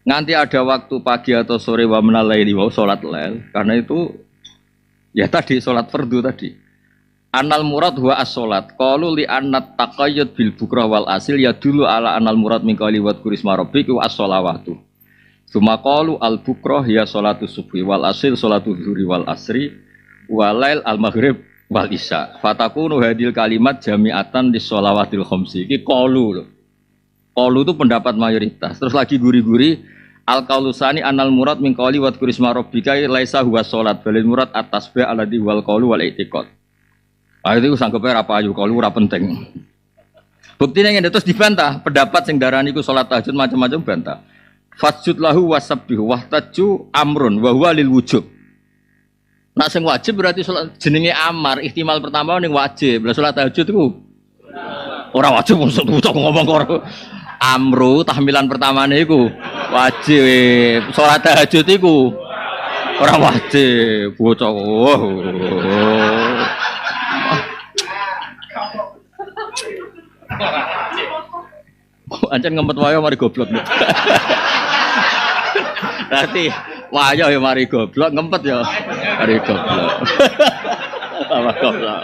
Nanti ada waktu pagi atau sore wa menalaili wa sholat lail. Karena itu ya tadi sholat fardu tadi. Anal murad huwa as-sholat. Qalu li annat taqayyud bil bukrah wal asil ya dulu ala anal murad min qali wa kurisma rabbik wa as-sholawatu. Suma qalu al bukrah ya sholatu subuhi wal asil sholatu zuhri wal asri walail al maghrib wal isya. Fatakunu hadil kalimat jami'atan di sholawatil khamsi. Iki qalu lho. Qalu itu pendapat mayoritas. Terus lagi guri-guri al qaulusani anal murad min qali wa kurisma rabbika laisa huwa sholat balil murad at-tasbih alladhi wal qaulu wal i'tiqad. Itu sanggepe ra payu qaulu ora penting. Buktine ngene terus dibantah, pendapat sing darani iku salat tahajud macam-macam bantah. Fasjud lahu wasabbihu wahtaju amrun wa huwa lil wujub. Nak sing wajib berarti salat jenenge amar, ihtimal pertama ning wajib. Lah salat tahajud iku ora wajib maksud ngomong karo amru tahmilan pertamane iku wajib. Salat tahajud iku ora wajib. Bocah. Ancen ngempet wayo mari goblok. Nanti wayo ya mari goblok, ngempet ya mari goblok. Sama goblok.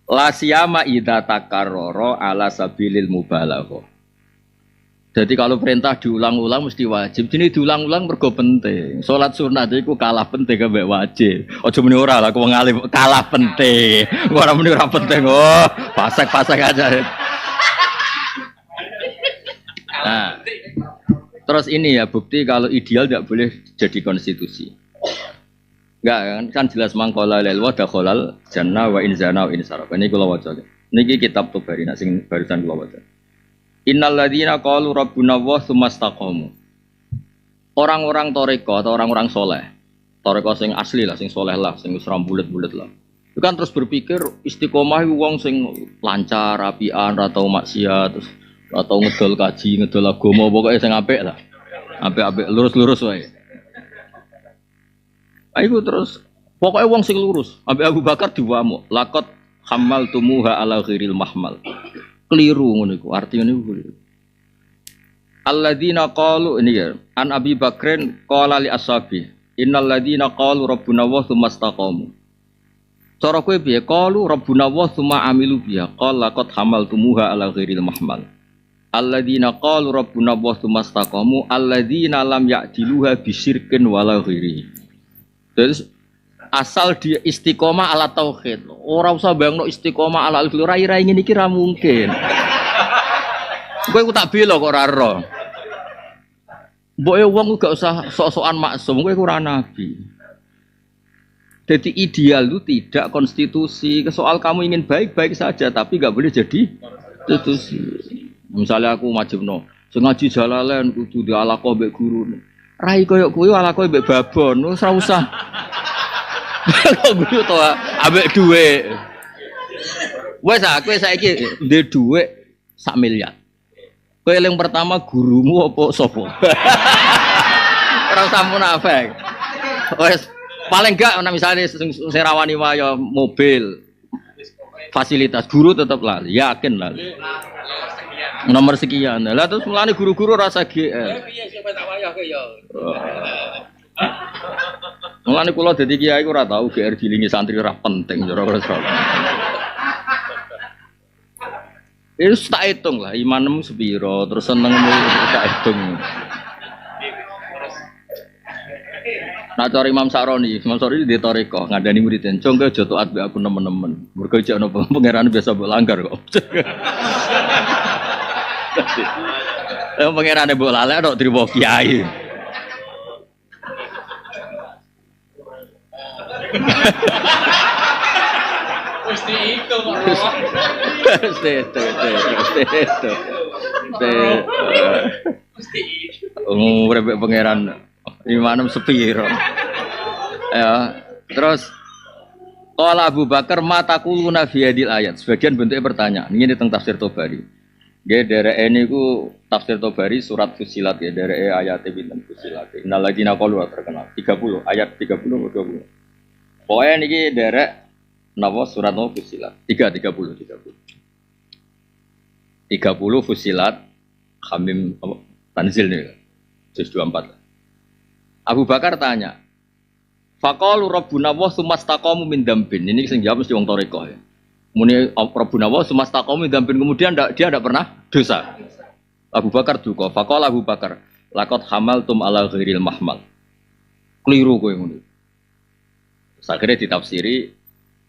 La siyama idza takarrara ala sabilil mubalaghah. Jadi kalau perintah diulang-ulang mesti wajib. Jadi diulang-ulang mergo penting. Salat sunat iku kalah penting ambek wajib. Aja muni ora lah wong alim kalah penting. Ora muni ora penting. Oh, pasek-pasek aja. Nah, terus ini ya bukti kalau ideal tidak boleh jadi konstitusi. Enggak kan jelas mangkola lil wa dakhalal jannah wa in zana wa in sarqa. Ini kula waca. Niki kitab Tobari nak sing barusan kula waca. Innal ladzina qalu rabbuna Allah tsumastaqamu. Orang-orang toreko atau orang-orang soleh. Toreko sing asli lah, sing soleh lah, sing seram bulet-bulet lah. Itu kan terus berpikir istiqomah wong sing lancar, apian, atau maksiat, terus atau ngedol kaji, ngedol agama, pokoknya sing apik lah. Apik-apik lurus-lurus wae. Ayo terus pokoknya wong sing lurus. Ambek Abu Bakar diwamu, laqad hamaltumuha ala ghairil mahmal. Keliru ngono iku, artine niku keliru. Alladzina qalu ini ya, an Abi Bakrin qala li ashabi, innal ladzina qalu rabbuna wa tsumastaqamu. Cara kowe piye? Qalu rabbuna wa tsumma amilu biha. Qala laqad hamaltumuha ala ghairil mahmal. Alladzina qalu rabbuna wa tsumma istaqamu alladzina lam ya'diluha bisyirkin wala ghairihi. Terus asal dia istiqomah ala tauhid. Ora usah bayangno istiqomah ala alfil rai-rai ngene iki ra mungkin. Kowe ku tak bela kok ora ero. Mboke wong gak usah sok-sokan maksum, kowe ora nabi. Jadi ideal itu tidak konstitusi. Soal kamu ingin baik-baik saja, tapi gak boleh jadi konstitusi. Misalnya aku majibno, sengaji jalalen kudu dialaqo mbek guru. Rai koyo kuwi alaqo mbek babon, wis ora usah. Kok guru to ambek dhuwit. Wes aku saiki ndek dhuwit 1 miliar. Kowe eling pertama gurumu apa sapa? Ora usah munafik. Wes paling enggak misalnya serawani wae mobil fasilitas guru tetap lali, yakin lali. Nomor sekian. Lah terus mulane guru-guru rasa GR. Piye siapa tak wayah ke ya. Mulane kula dadi kiai ora tau GR dilingi santri ora penting cara kira. Itu tak hitung lah, imanmu sepiro, terus senengmu tak hitung. Nah cari Imam Sa'roni di Toriko ngadani muridin, conggo aja taat be aku nemen-nemen. Mergo jek ono pangeran biasa mbok langgar kok. Yang pangerane mbok lale tok trimo kiai. Mesti itu kok. Mesti itu. Mesti itu. Urip pangeran imanem sepiro. Ya, terus qala Abu Bakar matakuluna fi hadil ayat. Sebagian bentuknya pertanyaan. Ini tentang tafsir Tobari. Nggih dereke niku tafsir Tobari surat Fusilat ya dereke ayat pinten Fusilat. Innal ladzina qalu terkenal 30 ayat 30 atau 20. Pokoke niki derek napa surat Fusilat 30 Fusilat Hamim apa Tanzil nih. Juz 24. Abu Bakar tanya, faqalu rabbuna wa sumastaqamu min dambin. Ini sing jawab mesti wong Toriko ya. Muni rabbuna wa sumastaqamu min dambin, kemudian dia tidak pernah dosa. Abu Bakar duka, faqala Abu Bakar, laqad hamaltum ala ghairil mahmal. Keliru kowe ngono. Akhirnya ditafsiri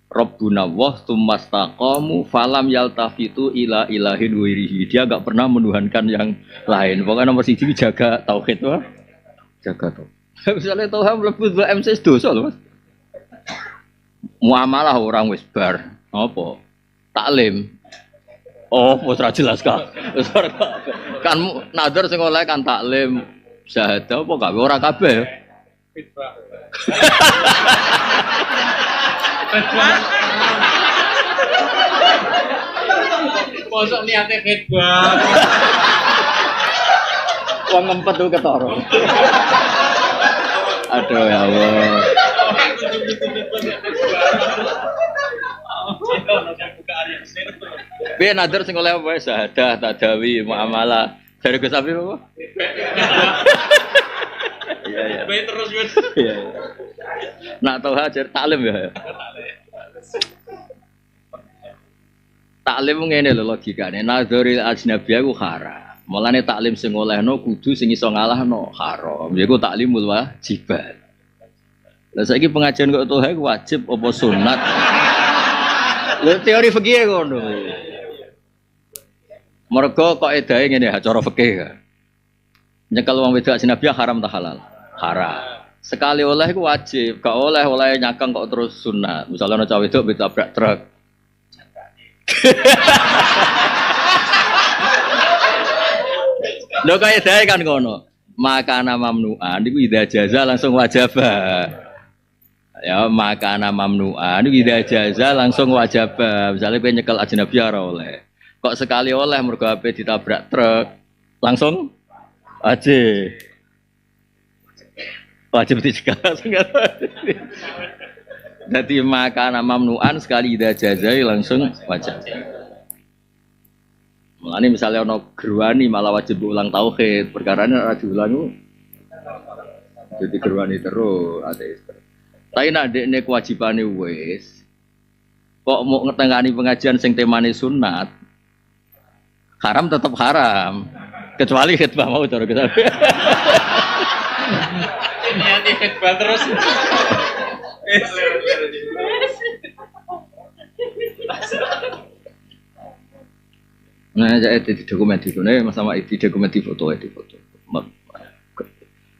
rabbuna wa sumastaqamu falam yaltafitu ila ilahin wairihi. Dia enggak pernah menuhankan yang lain. Pokoknya nomor 1 jaga tauhid wah. Jaga tauhid. Misalnya Tuhan mlebu MC dosa lho Mas. Muamalah orang wis bar. Apa? Taklim. Oh, wis ra jelas kan. Kan nazar sing oleh kan taklim syahadah apa gak ora kabeh. Fitrah. Mosok niate khidbah. Wong ngempet tuh ketara. Aduh ya Allah. Biar nazar sing oleh apa syahadah, tadawi, muamalah. Dari Gus Abi apa? Iya iya. Baik terus Gus. Iya. Nak tahu hajar taklim ya. Taklim ngene lho logikane. Nazaril ajnabi aku haram. Mulane taklim sing olehno kudu sing iso ngalahno haram. Yaiku taklimul wajibat. Lah saiki pengajian kok toha wajib apa sunat? Lha teori fikih ngono. Mergo kok edahe ngene cara fikih. Nyekel wong wedok ajnabi haram ta halal? Haram. Sekali oleh iku wajib, gak oleh nyakang kok terus sunat. Misalnya ana cah wedok ditabrak truk. Lho kaya dae kan ngono. Makana mamnu'an niku idza jaza langsung wajib. Ya makana mamnu'an niku idza jaza langsung wajib. Misale kowe nyekel ajnabi ora oleh. Kok sekali oleh mergo ape ditabrak truk langsung wajib. Wajib dicegah. Dadi makana mamnu'an sekali idza jaza langsung wajib. Mulane misalnya ono gerwani malah wajib ulang tauhid, perkarane ora diulang jadi gerwani terus ateis. Tapi nek dekne kewajibane wis Kok mau ngetengani pengajian sing temane sunat, haram tetap haram. Kecuali khutbah mau cara kita. Niati khutbah terus. Nah, jadi di dokumen itu, nih sama di dokumen di foto.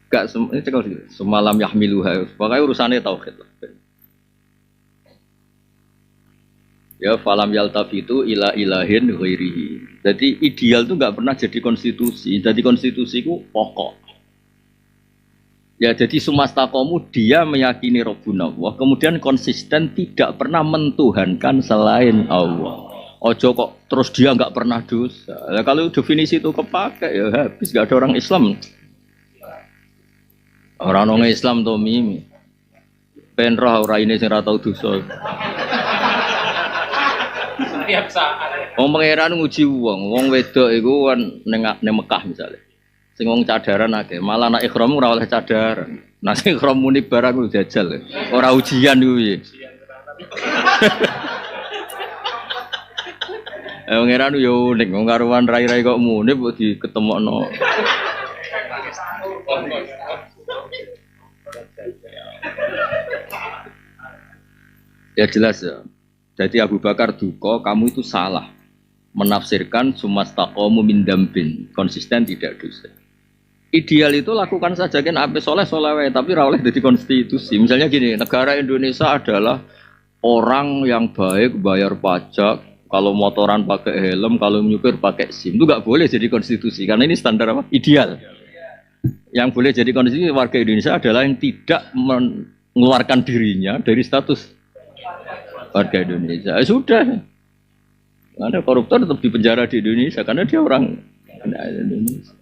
Gak ini cekal sih. Semalam yahmiluha. Pokoknya urusannya tauhid lah. Ya falam yaltafitu ila ilahin ghairihi. Jadi ideal itu nggak pernah jadi konstitusi. Jadi konstitusi itu pokok. Ya jadi sumastakomu dia meyakini Rabbuna Allah. Kemudian konsisten tidak pernah mentuhankan selain Allah. Ojo kok terus dia nggak pernah dosa. Nah, kalau definisi itu kepakai ya habis nggak ada orang Islam. Orang Islam tuh mimi. Penroh orang ini sing ora tau dosa. Setiap saat. Wong pangeran nguji wong wedok iku kan ning Mekah misalnya. Sing wong cadaran akeh, malah nek ihram ora oleh cadaran. Nah sing ihram muni barang ku jajal. Ora ujian kuwi. Pangeran yo unik, wong karuan rai-rai kok muni kok diketemokno. Ya jelas ya. Jadi Abu Bakar duka, kamu itu salah menafsirkan sumastaqomu min dambin, konsisten tidak dosa. Ideal itu lakukan saja kan ape soleh tapi ra oleh jadi konstitusi. Misalnya gini, negara Indonesia adalah orang yang baik bayar pajak, kalau motoran pakai helm, kalau nyupir pakai SIM itu nggak boleh jadi konstitusi karena ini standar apa? Ideal. Yang boleh jadi konstitusi warga Indonesia adalah yang tidak mengeluarkan dirinya dari status warga Indonesia. Sudah. Ada koruptor tetap di penjara di Indonesia karena dia orang Indonesia.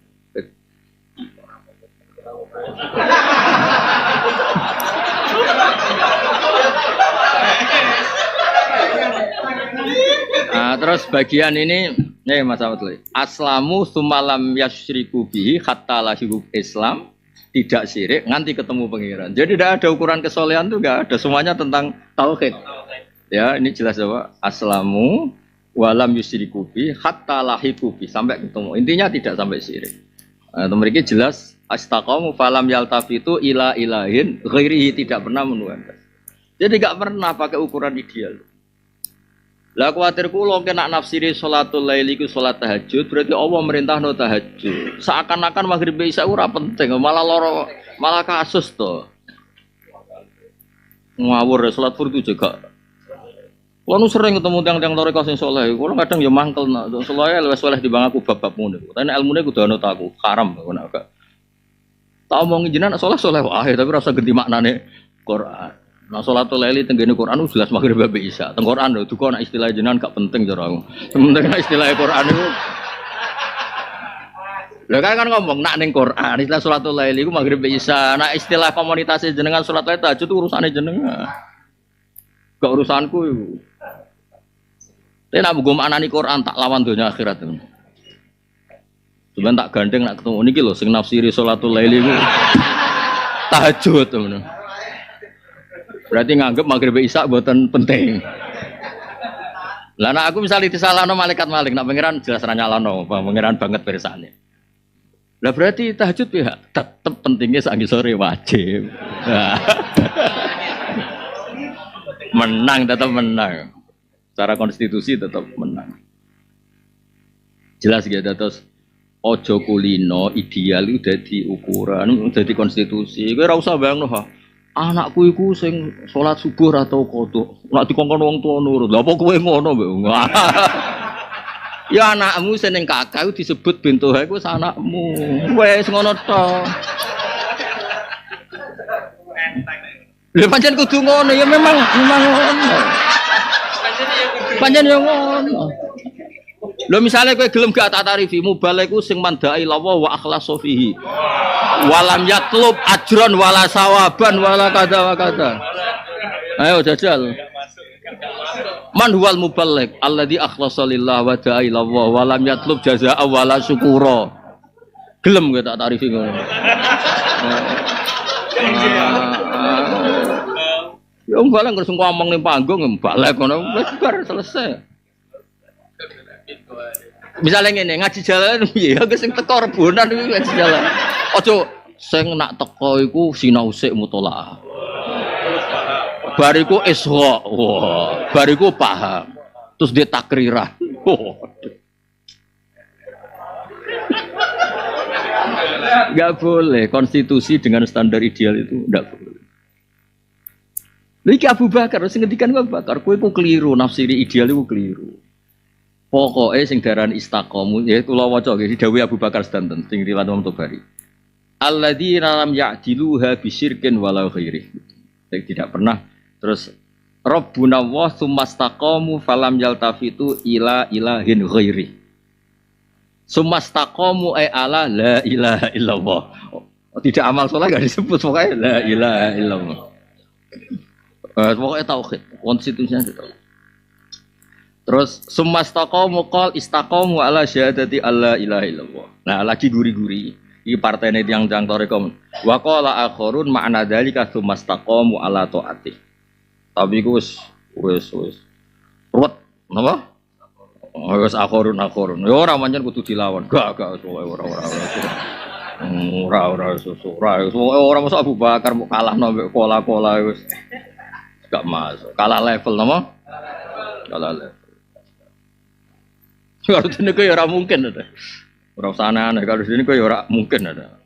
Nah, terus bagian ini nih Mas Ahmad. Aslamu sumalam yasyriku bihi hatta lahirul Islam, tidak syirik nganti ketemu pangeran. Jadi tidak ada ukuran kesolehan tuh enggak ada, semuanya tentang tauhid. Ya, ini jelas apa? Aslamu walam yusyriku bihi hatta lahiku bihi, sampai ketemu. Intinya tidak sampai syirik. Nah, mereka jelas astaqamu falam yaltafitu ila ilahin ghairihi, tidak pernah menuhankan. Jadi enggak pernah pakai ukuran ideal. Lah kuwatir kula kena nafsiri salatul laili ku salat tahajud, berarti Allah merintahno tahajud. Seakan-akan maghrib isya ora penting, malah loro, malah kasus to. Ngawur salat fardhu juga. Kulo nu sering ketemu tiang-tiang toreko sing saleh, kulo kadang ya mangkel nak saleh luwes saleh dibang aku bab-bab ngono. Tapi ilmune kudu ana aku, haram ngono agak. Tak omong jenengan saleh-saleh wae tapi rasa ganti maknane Quran. Nah sholatul laili tenggene Quran jelas maghrib bae isya. Teng Quran lho duka nek istilah jenengan gak penting cara aku. Sementara istilah Quran itu lha kan ngomong nak ning Quran istilah sholatul laili iku maghrib bae isya. Nah istilah komunitas jenengan salat lail tahajud urusane jenengan. Gak urusanku iku. Tapi nak mbok maknani Quran tak lawan donya akhirat. Cuman tak gandeng nak ketemu niki lho sing nafsiri sholatul laili iku tahajud temen. Berarti nganggep maghrib isya buatan penting. Lah nek aku misalnya disalahno malaikat malik, nak pangeran jelas ra nyalano, pangeran banget bersane. Lah berarti tahajud pihak tetep pentingnya sak sore wajib. Menang tetap menang. Secara konstitusi tetap menang. Jelas gitu terus ojo kulino ideal itu dadi ukuran, dadi konstitusi. Kowe ora usah bayangno ha. Anakku iku sing salat subuh atau qodho. Nek dikongkon wong tuwa nurut. Lah apa kowe ngono, Mbak? Ya anakmu seneng kakak disebut bintuha iku anakmu. Wes ngono to. Lha pancen kudu ngono ya memang ngono. Pancen yo ngono. Lho misale kowe gelem gak tak tarifi mubaliku sing mandai lawa wa akhlasu fihi. Walam yatlub ajron wala sawaban wala kada wa kada. Ayo jajal. Man huwal muballigh alladzi akhlasa lillah wa da'a ila Allah wa lam yatlub jazaa'a wala syukura. Gelem kowe tak tarifi ngono. Ya balik harus ngomong ning panggung balik ngono wis bar selesai. Misalnya ngene ngaji jalan piye ya sing teko rebonan iku ngaji jalan. Aja sing nak teko iku sinau sik mutolaah. Bariku isra. Wah, bariku paham. Terus dia takriran. Enggak boleh konstitusi dengan standar ideal itu enggak boleh. Lagi Abu Bakar, sing ngendikan Abu Bakar, kowe iku keliru, nafsiri ideal iku keliru. Pokoke sing daran istaqomu, ya kula waca nggih dawuh Abu Bakar sedanten sing riwayat Imam Tabari. Alladzina lam ya'diluha bisyirkin walau ghairi. Tidak pernah terus Rabbuna wa tsumastaqamu falam yaltafitu ila ilahin ghairi. Tsumastaqamu ay ala la ilaha illallah. Tidak amal saleh enggak disebut pokoknya la ilaha illallah. Pokoknya tauhid, konstitusinya itu. Terus sumastaqamu qol istaqamu ala syahadati alla ilaha illallah. Nah, lagi guri-guri. Iki partene tiyang-tiyang tarekom. Wa qala akharun ma'na dzalika sumastaqamu ala taati. Tapi ku wis ruwet, napa? Wis akharun. Ya ora pancen kudu dilawan. Gak ora. Ora masuk Abu Bakar mau kalah mbek kola-kola wis. Gak masuk. Kalah level nama? Kalah level. Kalau ini kok ya ora mungkin ada. Ora usah aneh kalau sini kok ya ora mungkin ada.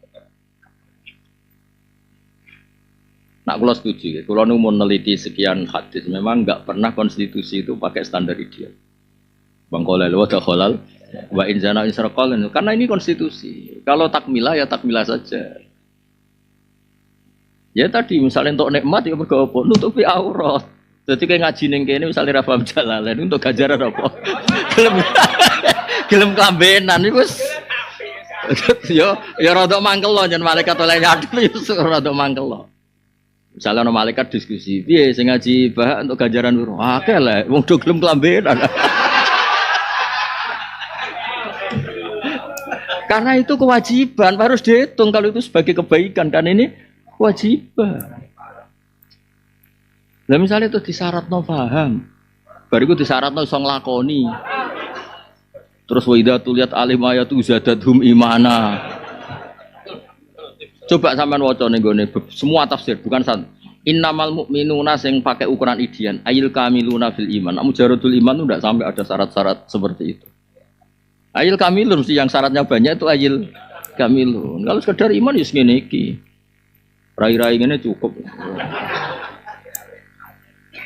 Nak kula setuju ya. Kula nu meneliti sekian hadis memang enggak pernah konstitusi itu pakai standar ideal. Bang kolal wa dakhalal wa in zana israqal karena ini konstitusi. Kalau takmilah ya takmilah saja. Ya tadi misalnya untuk nikmat ya mergo apa nutupi aurat. Jadi kayak ngaji ning kene misalnya ra paham jalalain untuk ganjaran apa? Gelem klambenan iku wis ya rada mangkel lho yen malaikat oleh nyadul ya rada mangkel lho. Misalnya ana malaikat diskusi, piye sing ngaji bah untuk ganjaran lho. Akeh lho wong do gelem klambenan. Karena itu kewajiban harus dihitung kalau itu sebagai kebaikan kan ini kewajiban. Lah misalnya itu disyaratno paham. Bariku disyaratno iso nglakoni. Terus wa idza tuliyat alim ayatu zadadhum imana. Coba sampean waca ning gone semua tafsir bukan satu. Innamal mu'minuna sing pakai ukuran ideal, ayil kamiluna fil iman. Mujaradul iman itu enggak sampai ada syarat-syarat seperti itu. Ayil kamilun sih yang syaratnya banyak itu ayil kamilun. Kalau sekedar iman ya ngene iki. Rai-rai ngene cukup.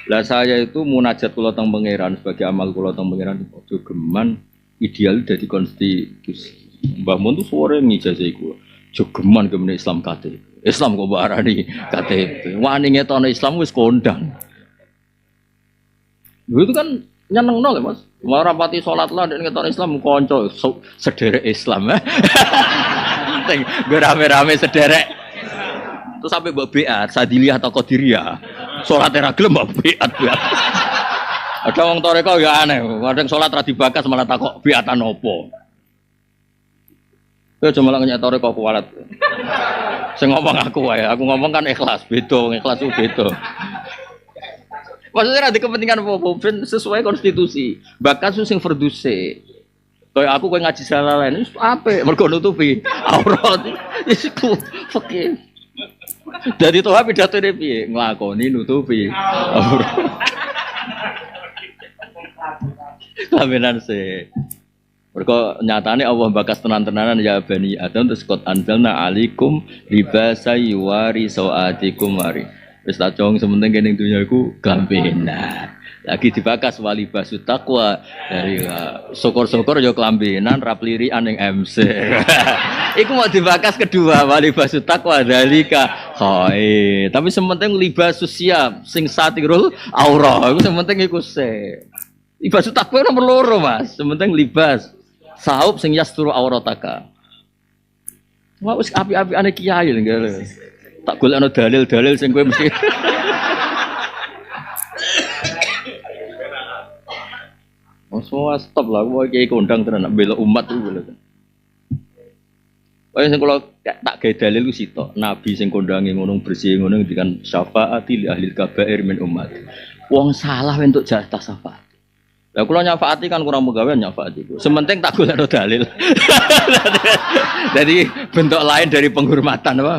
Lah saya itu munajat kula teng pangeran sebagai amal kula teng pangeran itu geman ideal dadi konstitusi. Mbah Mun tuh sore ngijazah iku. Jogeman kemen Islam KTP. Islam kok barani KTP. Wani ngetone Islam wis kondang. Itu kan nyenengno lho Mas. Mau rapati salat lah nek ngetone Islam kanca sederek Islam. Penting rame-rame sederek. Terus sampai mbok beat Sadiliyah atau Qadiriyah. Salate ra gelem mbok beat. Ada wong toreko ya aneh, kadang salat ra dibakas malah takok beatan opo. Kowe aja malah nyek toreko kuwalat. Sing ngomong aku wae, aku ngomong kan ikhlas, beda, ikhlas ku beda. Maksudnya ada kepentingan apa-apa, sesuai konstitusi. Bakas sing fardhu se. Kayak aku kowe ngaji salah lain, apik mergo nutupi aurat. Iku fakir. Dari Tuhan pidatone piye? Nglakoni nutupi aurat. Kaminan se. Mergo nyatane Allah bakas tenan-tenanan ya bani Adam terus qad anzalna alaikum libasa yuwari sawatikum mari. Wis tak jong sementing kene dunya iku klambenan. Lagi dibakas wali basu taqwa dari syukur-syukur ya klambenan rap lirikan ning MC. Iku mau dibakas kedua wali basu taqwa dalika khair. Tapi sementing libasus siap sing satirul aurah iku sementing iku se. Libas takwa nomor loro Mas, sementing libas saub sing yasturu aurataka. Wah wis api-apikane kiai lho ngene. Tak golekno dalil-dalil sing kowe mesti. Semua stop lah, kowe kiai kondang tenan bela umat iku lho. Wah sing kula tak gawe dalil ku sitok. Nabi sing kondange ngono bersih ngono ngendikan syafaati li ahli kabair min umat. Wong salah entuk jatah syafaat. Lah kula nyafaati kan kurang pegawean nyafaati ku. Sementing tak golekno dalil. Jadi bentuk lain dari penghormatan apa?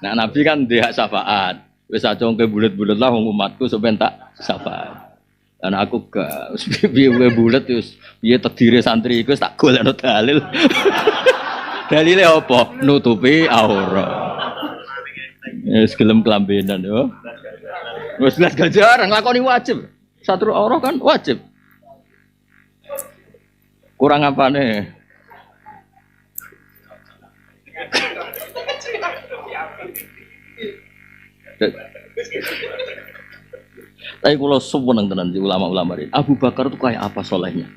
Nah Nabi kan dia hak syafaat. Wis aja ngke bulet-bulet lah wong umatku sampean tak syafaat. Dan aku gak piye bulet wis piye tedire santri iku tak golekno dalil. Dalile apa? Nutupi aurat. Wis gelem kelambenan yo. Wis gak jarang lakoni wajib. Satur aurat kan wajib. Kurang apa nih? Tapi kalau seneng tenan di ulama-ulama ini, Abu Bakar itu kayak apa solehnya?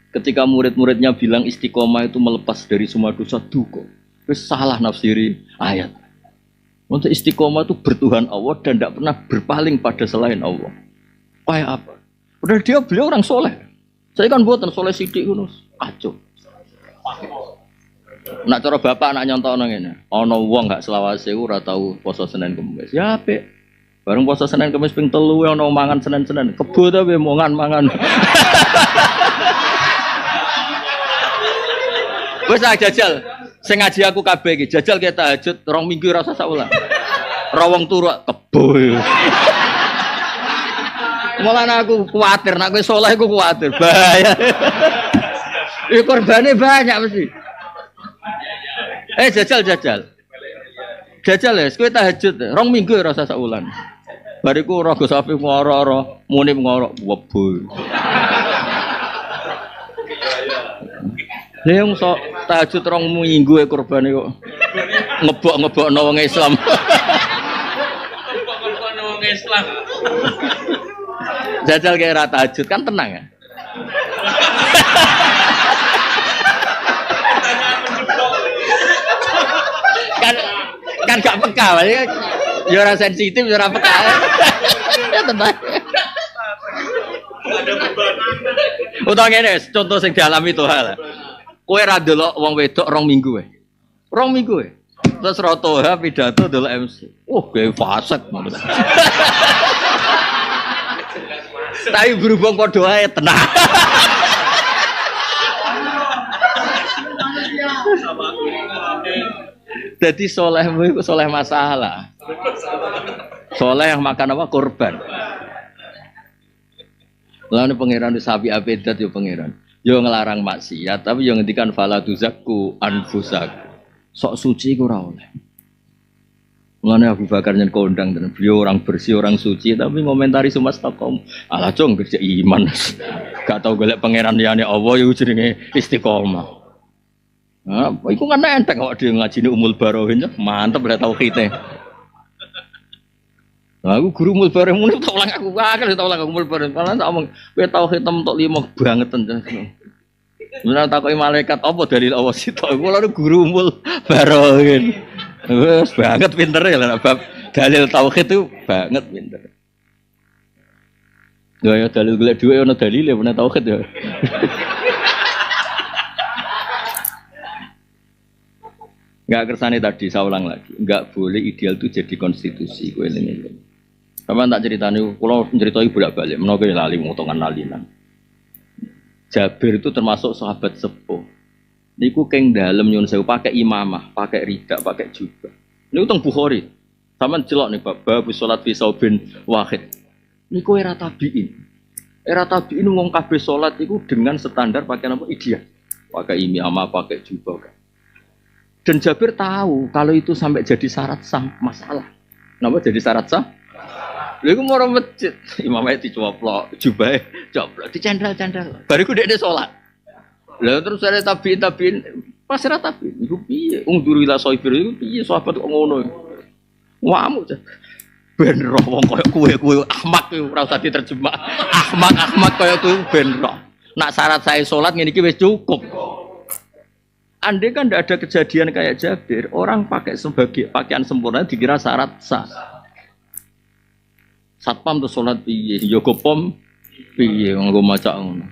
Ketika murid-muridnya bilang istiqomah itu melepas dari semua dosa duka, terus salah nafsiri ayat. Untuk istiqomah itu bertuhan Allah dan tidak pernah berpaling pada selain Allah. Kayak apa? Padahal beliau orang soleh. Saya kan buatan soleh sidik gunus, acuh. Nak cara bapak anak nyontok nang ngene. Ana wong gak selawase ora tau poso Senin Kamis. Ya apik. Bareng poso Senin Kamis ping 3 ana mangan Senin-Senin. Kebo ta we mangan. Wis jajal. Sing ngaji aku kabeh iki jajal ke tahajud 2 minggu ora usah saulah. Rawong turu kebo. Mulane aku kuwatir nek kowe saleh aku kuwatir. Bahaya. Iki korbane banyak mesti. Jajal. Jajal ya, kowe tahajud 2 minggu ora usah sak wulan. Bariku ora go sapi ngoro-oro, muni ngoro webo. Leung sok tahajud 2 minggu korbane kok ngebok-ngebokno wong Islam. Ngebok-ngebokno wong Islam. Jajal kaya rata tahajud kan tenang ya. kan gak peka ya. Ya ora sensitif, ya ora peka. Ya tenang. Ada beban. Utawa ngene, contoh sing dialami itu hal. Kowe ra delok wong wedok 2 minggu wae. 2 minggu wae. Terus rotoha pidato delok MC. Gawe fasik ngono. Tapi berhubung padha ae tenang. Jadi solehmu itu soleh masalah. Soleh yang makan apa? Korban. Lalu pangeran itu sapi abedat yo pangeran. Yo ngelarang maksiat, tapi yo ngendikan fala tuzakku anfusakum. Sok suci ku ora oleh. Mulane Abu Bakar nyen kondang dan beliau orang bersih, orang suci, tapi ngomentari semesta kaum. Alah cong kerja iman. Gak tau golek pangeran liyane Allah yo jenenge istiqomah. Nah, iku kan enteng kok dia ngajine Umul Barohin, mantep lah tauhidnya. Nah, aku guru Umul Barohin muni tak ulang aku Umul Barohin. Kalau tak omong kowe tauhid tok 5 banget tenan. Benar takoki malaikat apa dalil Allah sitok. Kula guru Umul Barohin. Wes banget pinter ya lah bab dalil tauhid itu banget pinter. Ya dalil golek dhuwit ana dalile bener tauhid ya. Enggak kersane tadi saya ulang lagi, enggak boleh ideal itu jadi konstitusi kowe ngene. Sama tak ceritani kula nyeritai bolak-balik menawa lali motongan lalinan. Jabir itu termasuk sahabat sepuh. Niku keng dalem nyun sewu pakai imamah, pakai rida, pakai jubah. Niku teng Bukhari. Saman celok nih bab salat fi saubin wahid. Niku era tabiin. Era tabiin wong kabeh salat iku dengan standar pakaian apa ideal. Pakai imamah, pakai jubah. Dan Jabir tahu kalau itu sampai jadi syarat sah masalah. Kenapa jadi syarat sah? Lalu mau orang masjid, imamnya dicoplok, jubahnya coplok, dicendal-cendal. Bariku dia sholat. Lalu terus ada tabiin, pas ada tabiin. Itu piye? Ungdurilah sohibir itu piye? Sahabat kok ngono. Wamu aja. Benroh wong koyo kue ahmak itu ora usah diterjemah. Ahmak koyo kuwe benroh. Nak syarat saya sholat ngene iki wis cukup. Andai kan tidak ada kejadian kayak Jabir, orang pakai sebagai pakaian sempurna dikira syarat sah. Satpam tuh sholat piye, Yogopom piye nggo maca ngono.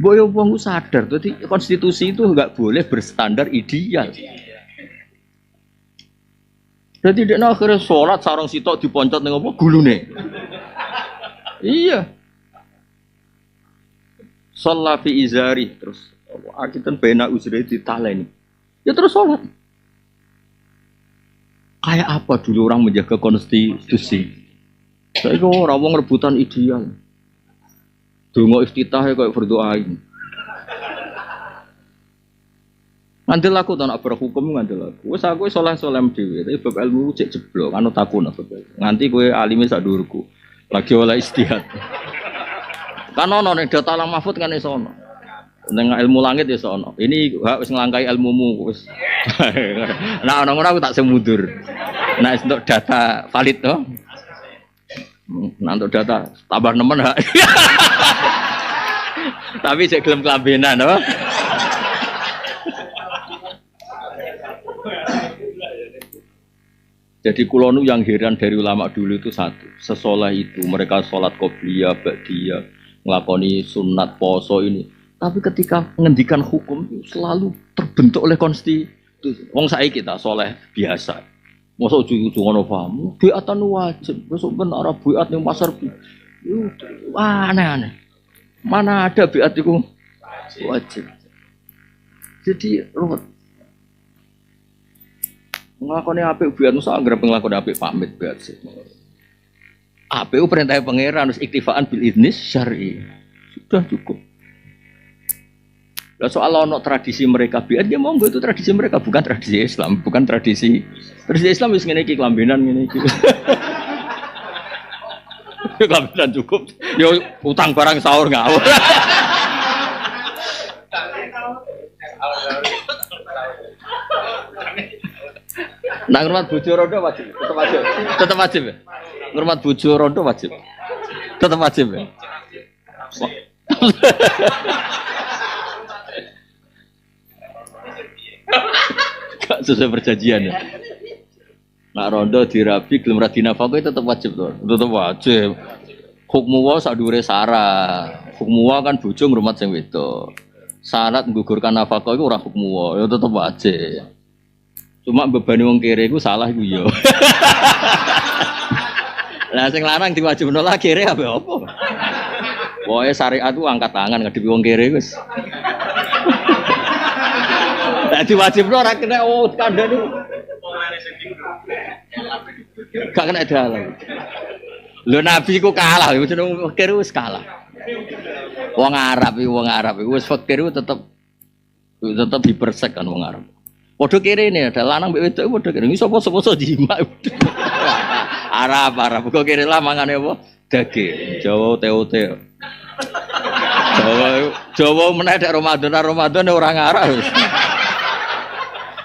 Boyo wong sadar, jadi konstitusi itu enggak boleh berstandar ideal. Jadi dia akhirnya sholat sarung sitok diponcot ning apa gulune. Iya. Sholat fi izari terus akitan bena uzri ditaleni. Ya terus sholat. Kayak apa dulu orang menjaga konstitusi? Saya kok orang wong rebutan ideal. Donga iftitah kayak berdoain. Ngandel aku tak nak berhukum ngandel aku. Wes aku soleh-soleh dhewe, tapi bab ilmu cek jeblok, anu takun apa bae. Nganti kowe alime sak dhuwurku. Lagi oleh istihad. Kan ono nek data alam mahfud kan iso ono. Ning ilmu langit ya iso ono. Ini hak wis nglangkai ilmumu wis. Nah ono ngono aku tak semundur. Nah untuk data valid to. Nah untuk data tambah nemen hak. Tapi cek gelem kelambenan to. Jadi kulonu yang heran dari ulama dulu itu satu, sesoleh itu mereka sholat qobliyah, ba'diyah, ngelakoni sunat poso ini. Tapi ketika menghentikan hukum itu selalu terbentuk oleh konstitusi. Wong saiki kita soleh biasa. Masa ujung-ujung ngono paham, biatan wajib, besok benar biat ning pasar. Aneh-aneh. Mana ada biat itu wajib. Jadi ruwet. Nglakoni apik biat nusa anggere nglakoni apik pamit biat sih. Apik perintah pangeran harus iktifaan bil idnis syar'i. Sudah cukup. Lah soal ono tradisi mereka biat ya monggo itu tradisi mereka bukan tradisi Islam, bukan tradisi Islam wis ngene iki kelambenan ngene iki. Kelambenan cukup. Yo utang barang sahur ngawur. Nah, ngurmat bojo rondo wajib, tetap wajib ya. Ngurmat bojo rondo wajib, tetap wajib ya. Gak sesuai perjanjian ya. Nah rondo dirabi, gelem ra dinafkahi tetap wajib tuh, tetap wajib. Hukmu wa sadure sara, hukmu wa kan bojo ngurmat sing wedok. Syarat menggugurkan nafkah itu ora hukmu wa, ya tetap wajib. Cuma bebani wong kere iku salah iku yo. Lah sing lanang diwajibno lah kere apa? Pokoke syariat ku angkat tangan ngadepi wong kere wis. Lah diwajibno ora kena kandhane. Gak kena dalan. Lho nabi ku kalah, jeneng kere wis kalah. Wong Arab iku wis fakir tetep dipersek kan wong Arab. Padha kere ini ada lanang mbek wedok padha kere. Sapa-sapa jima. Arab kok kere lah mangane apa? Daging. Jawa TOT. Jawa meneh nek Ramadan ora ngarah.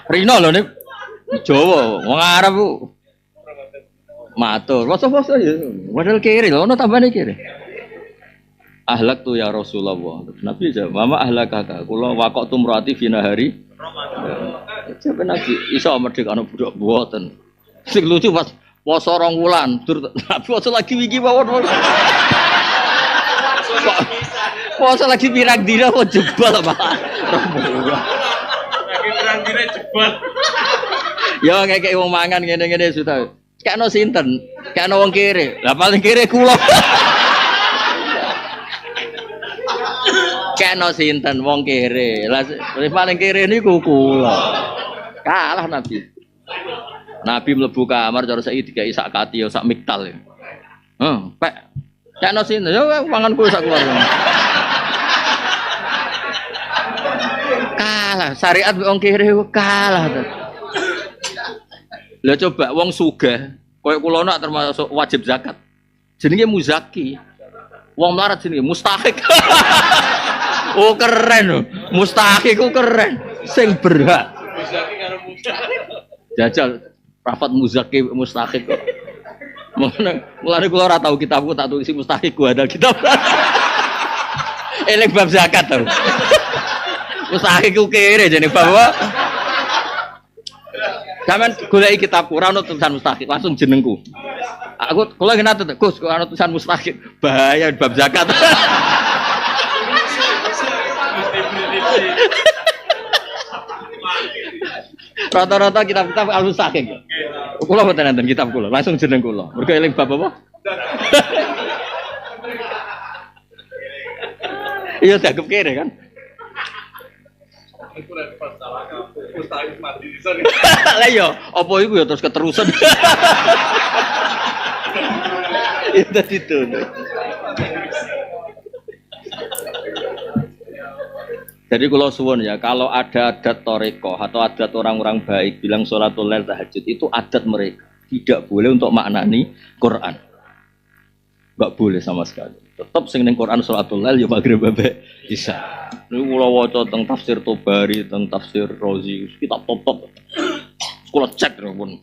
Rino lho nek Jawa, wong Arab ku matur. Poso-poso ya. Padahal kere lho ono tambane kere. Ahlak tu ya Rasulullah. Nabi jawab, "Mama ahlakaka." Kula waqtu murati fina hari Ramadan. Coba Nabi iso merdekano budak mboten. Sing lucu pas poso 2 wulan, Nabi poso lagi wingi mawon. Poso lagi pirang dina kok jebol apa? Lagi pirang dina jebol. Ya ngekek wong mangan ngene-ngene sudah. Kekno sinten? Kekno wong kere. Lah paling kere kula. Kekno sinten wong kere. Lah paling kere niku kula. Kalah Nabi. Nabi mlebu kamar cara saiki dikai sak kati ya sak miktal ya. Pek. Kekno sinten? Ya manganku sak keluarga. Kalah syariat wong kere kalah. Lah coba wong sugih koyo kula nak termasuk wajib zakat. Jenenge muzaki. Wong melarat jenenge mustahik. Oh keren lho. Mustahik ku keren. Sing berhak. Muzaki karo mustahik. Jajal rafat muzaki mustahik kok. Mulane kula ora tau kitabku tak tulisi mustahik ku ada kitab. Eling bab zakat to. Mustahik ku kere jenenge bahwa sampeyan goleki kitabku ora ono tulisan mustahik langsung jenengku. Aku kula ngene to Gus, kok ono tulisan mustahik bahaya bab zakat. Rata-rata kitab-kitab al-mustaqim. Kula mboten nenten kitab kula, langsung jeneng kula. Mergo eling bab apa? Iya dianggap kere kan? Lah iya, apa iku ya terus keterusan. Itu itu. Jadi kalau suwun ya, kalau ada adat toriko atau adat orang-orang baik bilang sholatul lail tahajud itu adat mereka, tidak boleh untuk maknani Quran, nggak boleh sama sekali. Tetap sing ning Quran sholatul lail ya maghrib bae bisa. Niku kula waca teng tafsir Tobari, teng tafsir Razi, kitab top-top. Kula cek pun.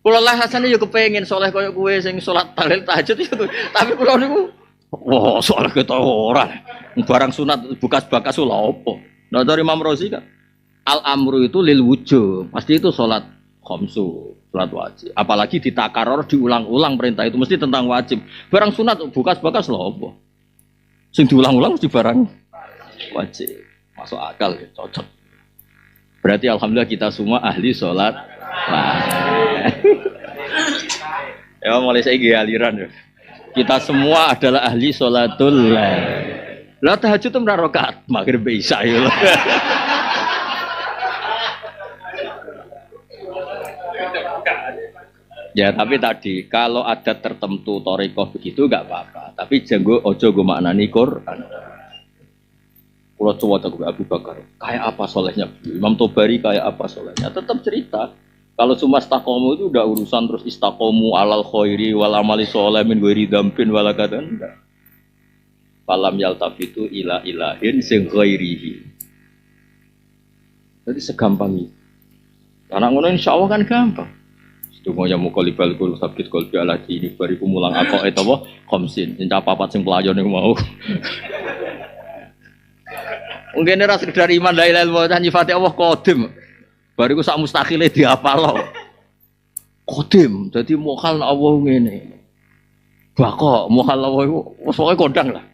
Kula lah rasane ya kepengin saleh koyo kowe sing salat lail tahajud itu, tapi kula niku wah, soal kita orang barang sunat bekas-bekas lha opo. Nah dari Imam Razi kan al-amru itu lil wujub, pasti itu salat khamsu, salat wajib. Apalagi ditakaror diulang-ulang perintah itu mesti tentang wajib. Barang sunat bekas-bekas lha opo. Sing diulang-ulang mesti barang wajib. Masuk akal ya, cocok. Berarti alhamdulillah kita semua ahli salat. Ya mulai saiki aliran ya. Kita semua adalah ahli sholatul lail. Lah tahajud itu berapa rakaat? Maghrib isya ya. Ya tapi tadi kalau ada tertentu thariqah begitu enggak apa-apa. Tapi jenggo ojo go maknani Quran. Kalau coba tak Abu Bakar, kayak apa solehnya? Imam Tobari kayak apa solehnya? Tetap cerita. Kalau cuma istakomu itu udah urusan terus istakomu alal khairi wal amali sholeh min ghairi dzambin wala kadan enggak. Falam yaltafitu ila ilahin sing ghairihi. Jadi segampang itu. Karena ngono insyaallah kan gampang. Semoga mukalibal kul sabit qalbi ala dini bariku mulang apa apa khamsin. Sing papat sing pelayon niku mau. Mungkin ora sekedar iman la ilaha illallah nyifati Allah qadim. Bariku sak mustaqile diapalo. Qadim, dadi mokal Allah ngene. Bako mokal Allah iku wis pokoke kondang lah.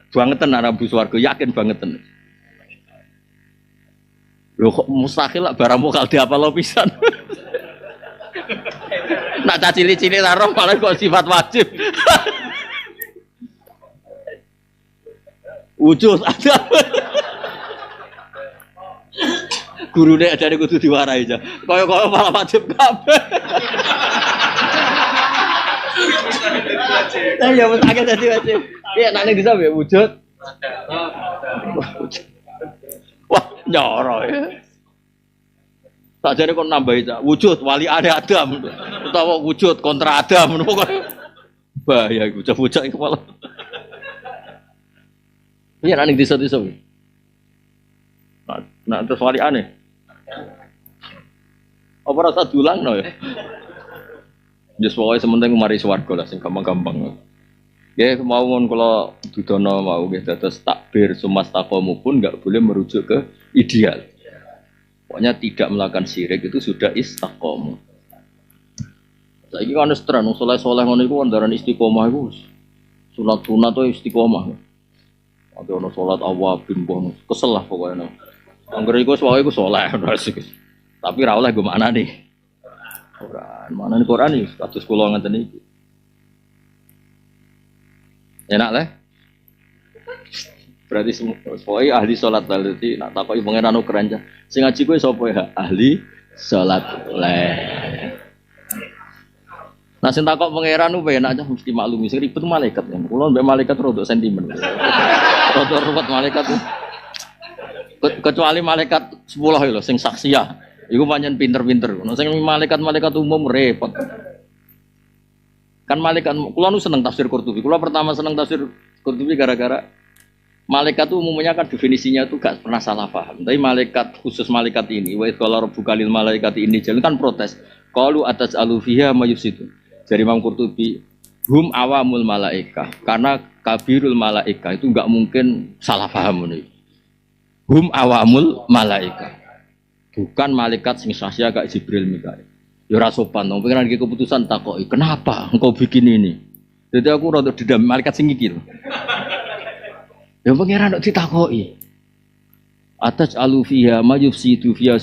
Bangetan Arabu swarga yakin bangetan. Lho kok mustahil lah barang mokal diapalo pisan. Nak cacili-cili ta roh malah kok sifat wajib. Wujud ada. Gurune ajane kudu diwarai aja. Kaya-kaya malah wajib kabeh. Ya wis akeh dadi wajib. Iya nek bisa ya wujud. Wah, nyoro ya. Sakjane kok nambahi cak. Wujud wali ada Adam utawa wujud kontra Adam pokoke. Bahaya iku bocah iku malah. Iya nek desa-desa. Nah terus wali aneh. Apa rasa dulang no ya? Just pokoknya sementing mari swarga lah, sing gampang-gampang. Ya mau kalau dudono mau gitu terus takbir sumastakomu pun nggak boleh merujuk ke ideal. Pokoknya tidak melakukan syirik itu sudah istiqomah. Saiki kan wis terang soleh-soleh ngono iku andaran istiqomah iku sunat-sunat to istiqomah. Ada ono salat awabin bono kesel lah pokoknya. Anggere iku wae iku saleh tapi ra oleh go maknane. Quran, maknane Quran iki kados kula ngeten iki. Enak lah. Berarti pokoke ahli salat berarti nak takoki pangeran keranca. Sing ngaji kowe sapa ya? Ahli salat lail. Nah sing takok pangeran ku enak aja mesti maklumi sing ribet malaikat. Kula mbek malaikat rodok sentimen. Rodok ruwet malaikat tuh. Kecuali malaikat 10 lho sing saksiyah. Iku pancen pinter-pinter. Nek sing malaikat-malaikat umum repot. Kan malaikat kula nu seneng tafsir Qurtubi. Kula pertama seneng tafsir Qurtubi gara-gara malaikat itu umumnya kan definisinya itu gak pernah salah paham. Tapi malaikat khusus malaikat ini wa qala rabbuka lil malaikati inni ja'ilun kan protes. Qalu ataj'alu fiha mayufsidu. Dari Imam Qurtubi hum awamul malaikah. Karena kabirul malaikah itu enggak mungkin salah paham ini. Hum awamul malaikah. Bukan malaikat sing sahya kayak Jibril Mikail. Ya ora sopan, wong pengen iki keputusan takoki, "Kenapa engkau bikin ini?" Jadi aku rada dendam malaikat sing iki lho. Ya pengen nek ditakoki. Atas alufiha mayufsidu fiha.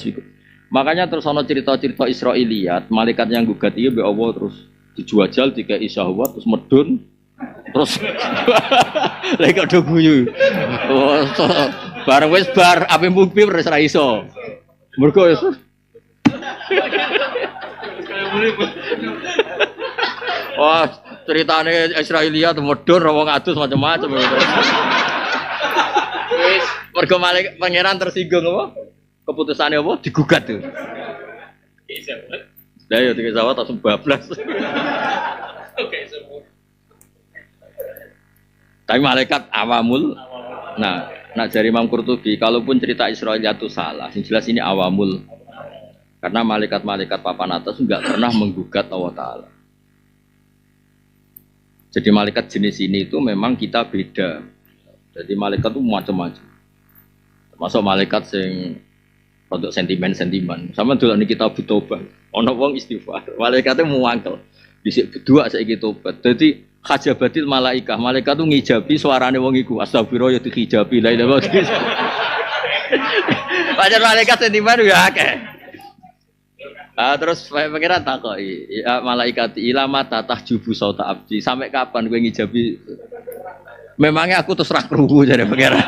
Makanya terus ana cerita-cerita Israiliyat, malaikat yang gugat iya mbek Allah terus dijuajal dikai syahwat terus medun terus lagi ada guyu. Oh, bareng wis bar ape mimpi wis ra iso. Mergo wis wah, ceritane Israiliyat medun wong adus macam-macam. Wis mergo malaikat pangeran tersinggung apa? Keputusannya apa? Digugat tuh. Lah ya tiga sawat langsung bablas. Tapi malaikat awamul. Nah, dari Imam Qurtubi, kalaupun cerita Israiliyat itu salah, yang jelas ini awamul. Karena malaikat-malaikat papan atas enggak pernah menggugat Allah Ta'ala. Jadi malaikat jenis ini itu memang kita beda. Jadi malaikat itu macam-macam. Termasuk malaikat yang untuk sentimen-sentimen. Sama dulu nih kita butuh ono wong istighfar. Malaikatnya muangkel. Dhisik berdua saiki tobat. Dadi hajabatil malaikah. Malaikat itu ngijabi suarane wong iku. Astagfirullah ya dihijabi la ilaha illallah. Padahal malaikat sentimen ya akeh. Terus pengiran takoki, ya malaikat ilama tatah jubu sauta abdi. Sampai kapan kowe ngijabi? Memangnya aku terus ra krungu jare pengiran.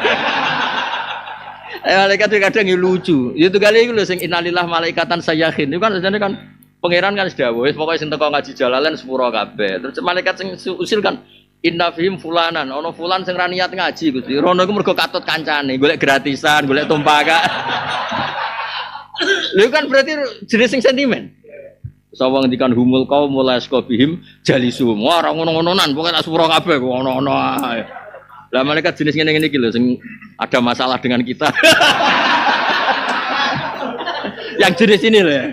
Malaikat itu kadang lucu. Itu kali itu loh sing innalillah malaikatan sayyahin. Itu kan sebenarnya kan pangeran kan sudah wis pokoke sing teko ngaji jalalan sepuro kabeh. Terus malaikat sing usil kan inna fihim fulanan. Ono fulan sing ra niat ngaji Gusti. Rono iku mergo katut kancane, golek gratisan, golek tumpakan. Lha kan berarti jenis sing sentimen. Sawang ngendikan humul qaum mulai skobihim jalisu. Ora ngono-ngononan, pokoke tak sepuro kabeh ngono-ngono ae. Lah malaikat jenis ngene-ngene iki lho sing ada masalah dengan kita. Yang jenis ini lho.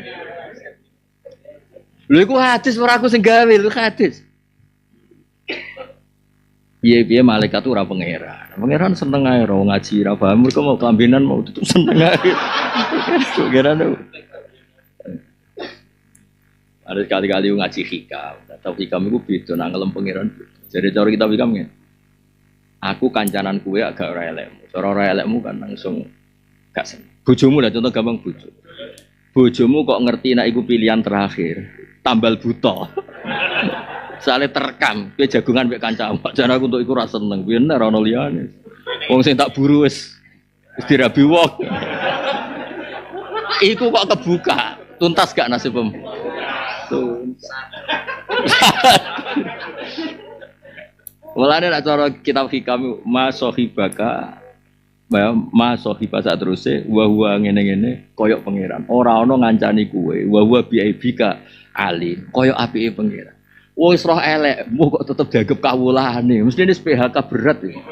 Lho iku hadis ora aku sing gawe, lho hadis. Piye-piye malaikat ora pangeran. Pangeran seneng ae ora ngaji ra paham mergo mau kelambinan mau tutup seneng ae. Pangeran lho. Ada kali-kali ngaji hikam, atau hikam itu beda nang ngelem pangeran. Jadi cara kita hikam ya. Aku kancanan kue agak ora elekmu. Cara ora elekmu kan langsung gak seneng. Bojomu lah contoh gampang bojo. Bojomu kok ngerti nek iku pilihan terakhir. Tambal buta. Soale terekam, kowe jagungan mek kancamu. Jan aku untuk iku ora seneng. Bener ana liyane. Wong sing tak buru wis dirabi wong. Iku kok kebuka. Tuntas gak nasibmu? Tuntas. Mulane nek cara kitab hikam masohibaka ma sohiba sak teruse wa huwa ngene-ngene koyok pangeran. Ora ana ngancani kuwe, wa huwa biaibika alim. Koyok apike pangeran. Wis roh elekmu kok tetep dianggap kawulane. Mesti ini PHK berat iki.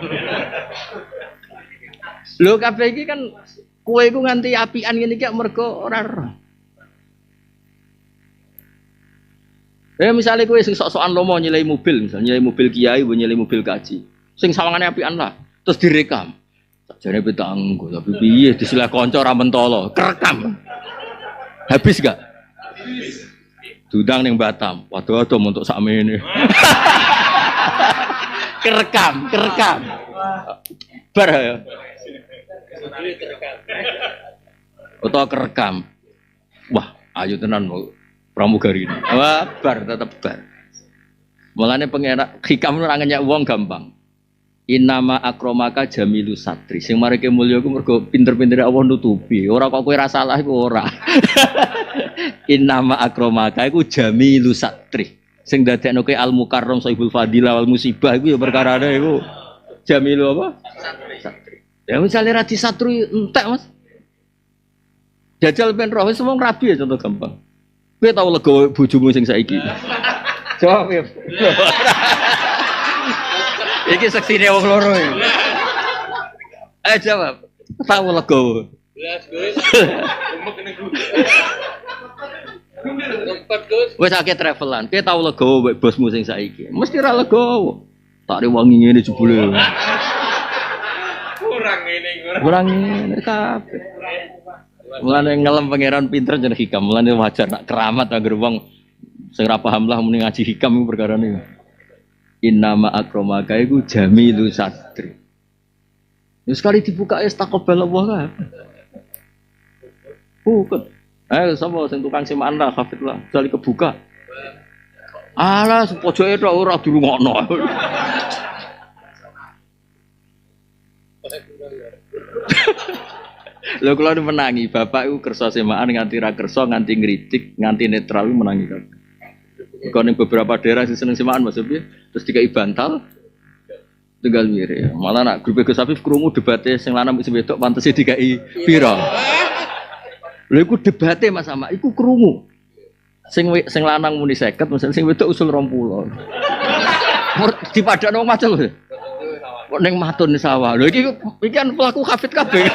Lho kabeh iki kan kowe iku nganti apian ngene iki mergo ora roh. Misalnya kowe sing sok-sokan lomo nyilai mobil, misalnya nyilai mobil kiai, nyilai mobil kaji. Sing sawangane apian lah, terus direkam. Sakjane petanggo, tapi piye disilah kanca ra mentolo, kerekam. Habis gak? Habis. Diundang ning Batam. Waduh untuk sakmene. kerekam. Bar ya. Atau kerekam. Wah, ayo tenan mau pramugari ini. Wah, bar tetep bar. Mulane pengenak hikam ora ngenyak wong gampang. Innama akromaka jamilu satri. Sing mareke mulya iku mergo pinter-pintere Allah nutupi. Ora kok kowe ra salah iku ora. Innama akromaka iku jamilu satri. Sing dadekno kowe al mukarram sahibul fadilah wal musibah iku ya perkarane iku jamilu apa? Satri. Ya misale ra disatri entek Mas. Jajal ben roh wis wong rabi ya contoh gampang. Kowe tau lega bojomu sing saiki? Jawab ya. Iki seksine wong loro iki. Jawab. Tau lega. Belas Gus. Umek ning Gus. Wis akeh travelan. Kowe tau lega mbek bosmu sing saiki? Mesti ra lega. Tak rewangi ngene jebule. Kurang ngene kabeh. Mulane ngelem pangeran pinter jeneng hikam. Mulane wajar nak keramat anggere wong sing ra paham lah muni ngaji hikam iku perkarane. Innama akramaka iku jamilu satri. Ya sekali dibuka istaqbal Allah kan. Bukan. Sapa sing tukang semaan lah hafid lah, jali kebuka. Alah, pojoke tok ora dirungokno. Lho kula menangi, bapak iku kersa semaan nganti ra kersa, nganti ngritik, nganti netral menangi kabeh. Kok ning beberapa daerah sing seneng semaan maksudnya terus dikai bantal tinggal mirip. Malah nak grup Gus Afif krungu debate sing lanang sing wedok pantese dikai pira. Lha iku debate Mas Sama, iku krungu. Sing lanang muni 50, misal sing wedok usul 20. Dipadakno wong macul. Kok ning matun sawah. Lho iki kan pelaku hafid kabeh.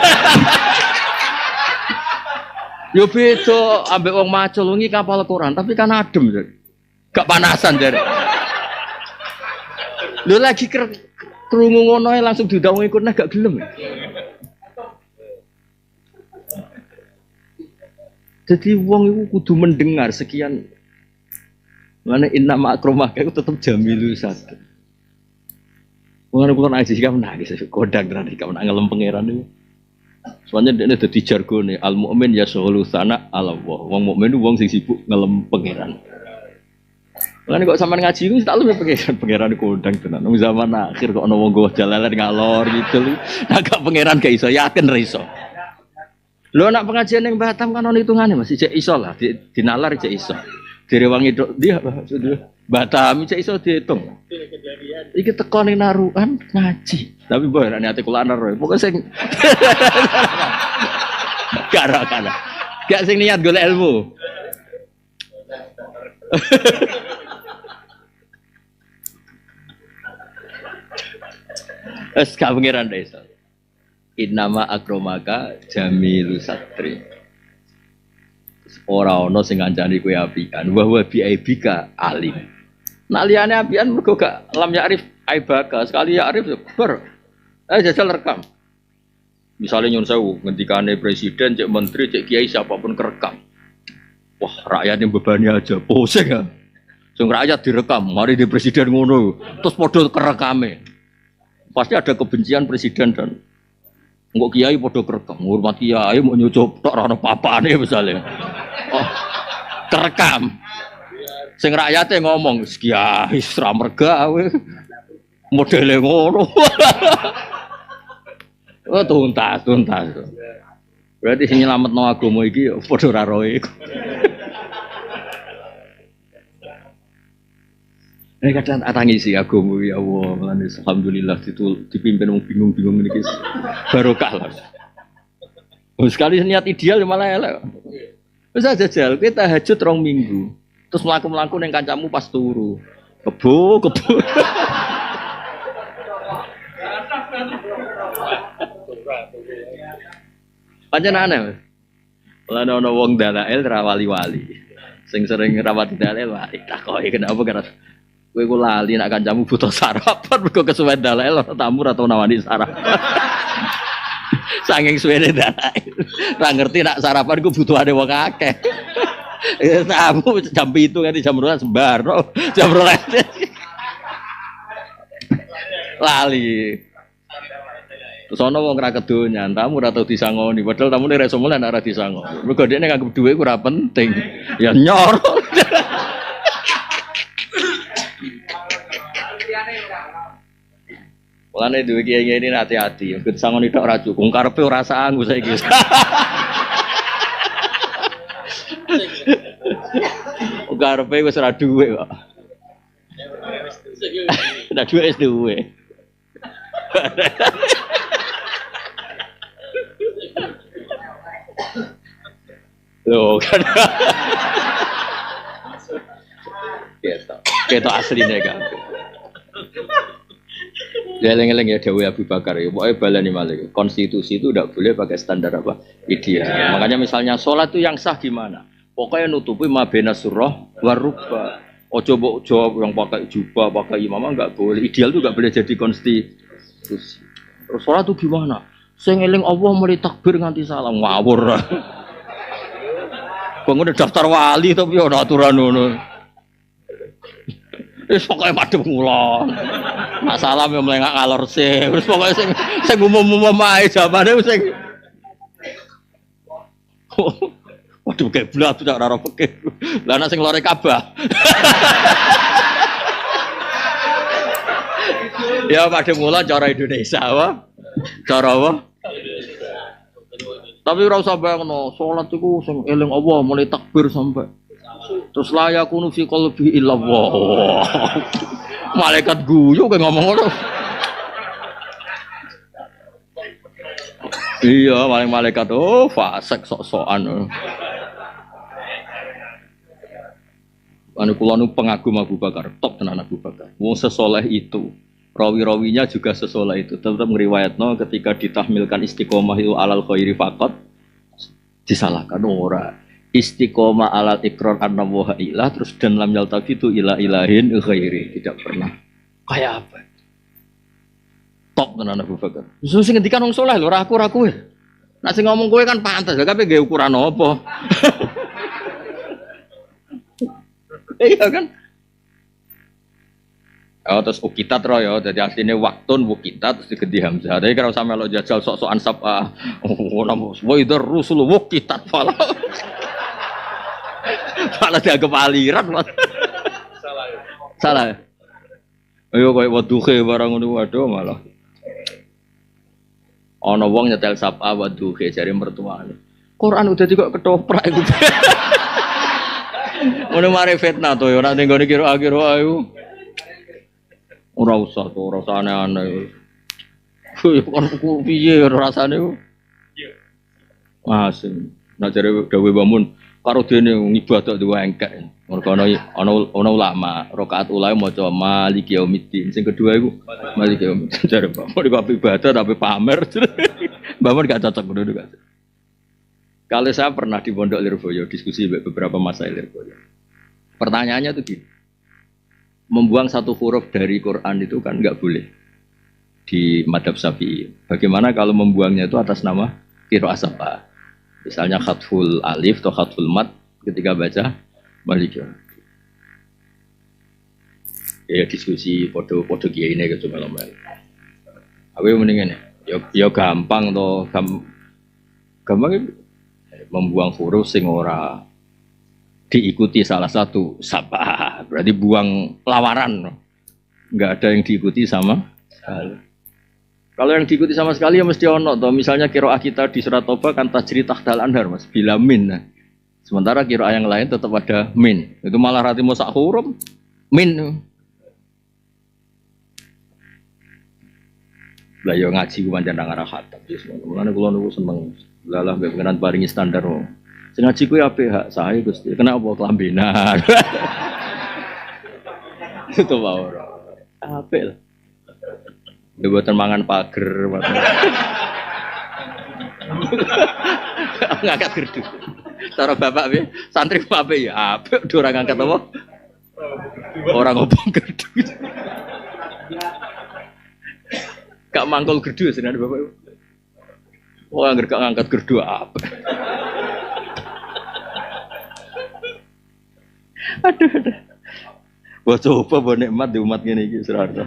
Yo beda ambek wong macul wingi kapal Quran, tapi kan adem. Gak panasan jare. Lho lagi krungu ngono langsung diundang ikut gak gelem. Jadi wong iku kudu mendengar sekian. Mana inna ma'akromaka itu tetap jamilu satu. Wong kula aja sik nangis kodang tenan iki ngelem pangeran niku. Soalnya dia dadi jargone al mukmin ya sahulu sana ala Allah. Wong mukmin wong sing sibuk ngelem pangeran. Lan kok sampean ngaji ku tak luwih pangeran kodang tenan. Wong zaman akhir kok ana wong go jalalan ngalor gitu. Nah gak pangeran gak iso yakin ra iso. Lho nak pengajian yang Batam kan ono hitungane Mas, cek iso lah, dinalar cek iso. Direwangi tok dia Batam cek iso dihitung. Iki teko ning narukan ngaji. Tapi boy nek ati kula anar pokoke sing gara-gara. Gak sing niat golek ilmu. Es gak pengiran desa. Innama akromaka jamilu satri. Ora ana sing ngancani kowe apian, wa huwa biaibika alim. Nak liyane apian mergo gak lam ya'rif aibaka, sekali ya'rif ber. Jajal rekam. Misalnya nyun sewu ngendikane presiden, cek menteri, cek kiai siapapun kerekam. Wah, rakyat yang bebannya aja pusing ya. Sing rakyat direkam, mari di presiden ngono, terus padha kerekame. Pasti ada kebencian presiden dan Engko kiai padha kerekam, ngurmat kiai mau nyucup tok ora ono papane misale. Oh, kerekam. Sing rakyate ngomong, "Kiai ra mergawe." Modele ngono. Oh, tuntas. Berarti sing nyelametno agama iki ya padha ora roe. Kadang tangisi agama ya Allah, alhamdulillah dipimpin wong bingung-bingung niki barokah lah. Sekali niat ideal malah elek. Wis aja jajal, kowe tahajud 2 minggu. Terus mlaku-mlaku ning kancamu pas turu. Kebo. Pancen aneh. Lan ana wong dalail ra wali-wali. Sing sering rawat dalail wali takoki kenapa karena kowe ku lali nak kancamu butuh sarapan mergo kesuwen dalail ora tamu ora tau nawani sarapan. Saking suwene dalail. Ora ngerti nak sarapan ku butuhane wong akeh. Tamu jam 7 kan jam 2 sembarno. Jam 2 lali. Terus ana wong ra kedonyan, tamu ora tau disangoni, padahal tamune ra iso mulih nek ora disangoni. Mergo dekne nganggep dhuwit ku ora penting. Ya nyor. Mulane duwe kiai ini hati-hati, yen sangoni tok ora cukup, karepe ora sanggup saiki. Karepe wis ora duwe kok. Nek duwe wis duwe. Loh kan. Ketok asline kan. Geleng-geleng ya Dewi Abu Bakar ya. Pokoknya balani malik. Konstitusi itu tidak boleh pakai standar apa? Ideal. Makanya misalnya sholat itu yang sah gimana? Pokoknya nutupi mabena surah warubah. Ojo mbok jawab yang pakai jubah, pakai imamah enggak boleh. Ideal itu enggak boleh jadi konstitusi. Terus sholat itu gimana? Saya ngeling Allah mulai takbir nganti salam ngawur. Bangun daftar wali tapi ora aturan ngono. Wis pokoke madhep ngulon. Mak salam yo mlengak ngalor sih. Wis pokoke sing umum-umum ae jawabane sing Waduh kiblat cak ora fikih. Lah nek sing lore Ka'bah. Ya pada mula cara Indonesia wah. Cara apa? Tapi ora usah bayangno, salat iku sing eling Allah mulai takbir sampai terus layakunu fi qalbi illallah. Malaikat guyu kayak ngomong ngono. Iya, malaikat fasik sok-sokan. Anu kula nu pengagum Abu Bakar, top tenan Abu Bakar. Wong sesoleh itu. Rawi-rawinya juga sesoleh itu. Tetap ngriwayatno ketika ditahmilkan istiqomah itu alal khairi faqat disalahkan ora. Istiqomah alal ikrar anna wa ilah terus dan lam yaltafitu ila ilahin ghairi, tidak pernah. Kayak apa? Top tenan Abu Bakar. Terus sing ngendikan wong saleh lho, ora aku ora kowe. Nek sing ngomong kowe kan pantes, tapi gawe ukuran apa? Iya kan? Oh terus ukitat roh ya, jadi aslinya waktun wukitat terus diganti hamzah. Tapi kalau sampai lo jajal sok-sokan sapa, wa idar rusul wukitat malah dianggap aliran malah. Salah. Ayo kayak waduhe barang ngono waduh malah. Ana wong nyetel sapa waduhe jare mertuane. Quran udah kok ketoprak iku. Ngono mare fitnah to ya ora ning gone kira-kira ayo. Ora usah to, ora usah aneh-aneh. Kon piye rasane ku? Asin. Nek jare dawuh Bamun karo dene ngibadah duwe engkek. Mergo ana ulama, rakaat ula maca Maliki Yaumiddin. Sing kedua iku Maliki Yaumiddin. Jare Bamun iku ibadah tapi pamer. Bamun gak cocok ngono gak. Kalau saya pernah di Pondok Lirboyo diskusi beberapa masalah Lirboyo. Pertanyaannya tuh gini. Membuang satu huruf dari Quran itu kan nggak boleh di madhab Syafi'i. Bagaimana kalau membuangnya itu atas nama qiraah apa? Misalnya khatful alif atau khatful mat ketika baca Malik. Ya diskusi podo kiai ini ke cuma lama. Aku mendingan ya gampang toh gampang membuang huruf sing ora diikuti salah satu sabah, berarti buang lawaran, nggak ada yang diikuti sama sekali. Kalau yang diikuti sama sekali ya mesti ono toh. Misalnya qiraah kita di surat Toba kan tajri tahtal anhar mas bila min. Nah. Sementara qiraah yang lain tetap ada min. Itu malah rati mosak huruf min. Lah yo ngaji ku pancen nang arah khatam. Mulane kula niku seneng. Lalah mbek pengenan paringi standar. Sing ngaji kuwi apik hak sae Gusti. Kenapa kelambenan? Itu wae. Apik lah. Mboten mangan pager. Ngangkat gerdu. Cara bapak piye? Santri apik ya apik ora ngangkat apa? Ora ngobong gerdu. Gak mangkul gerdu senane bapak. Wah, gak ngangkat gerdu apik. Aduh. Wah coba buat nikmat di umat gini iki serata.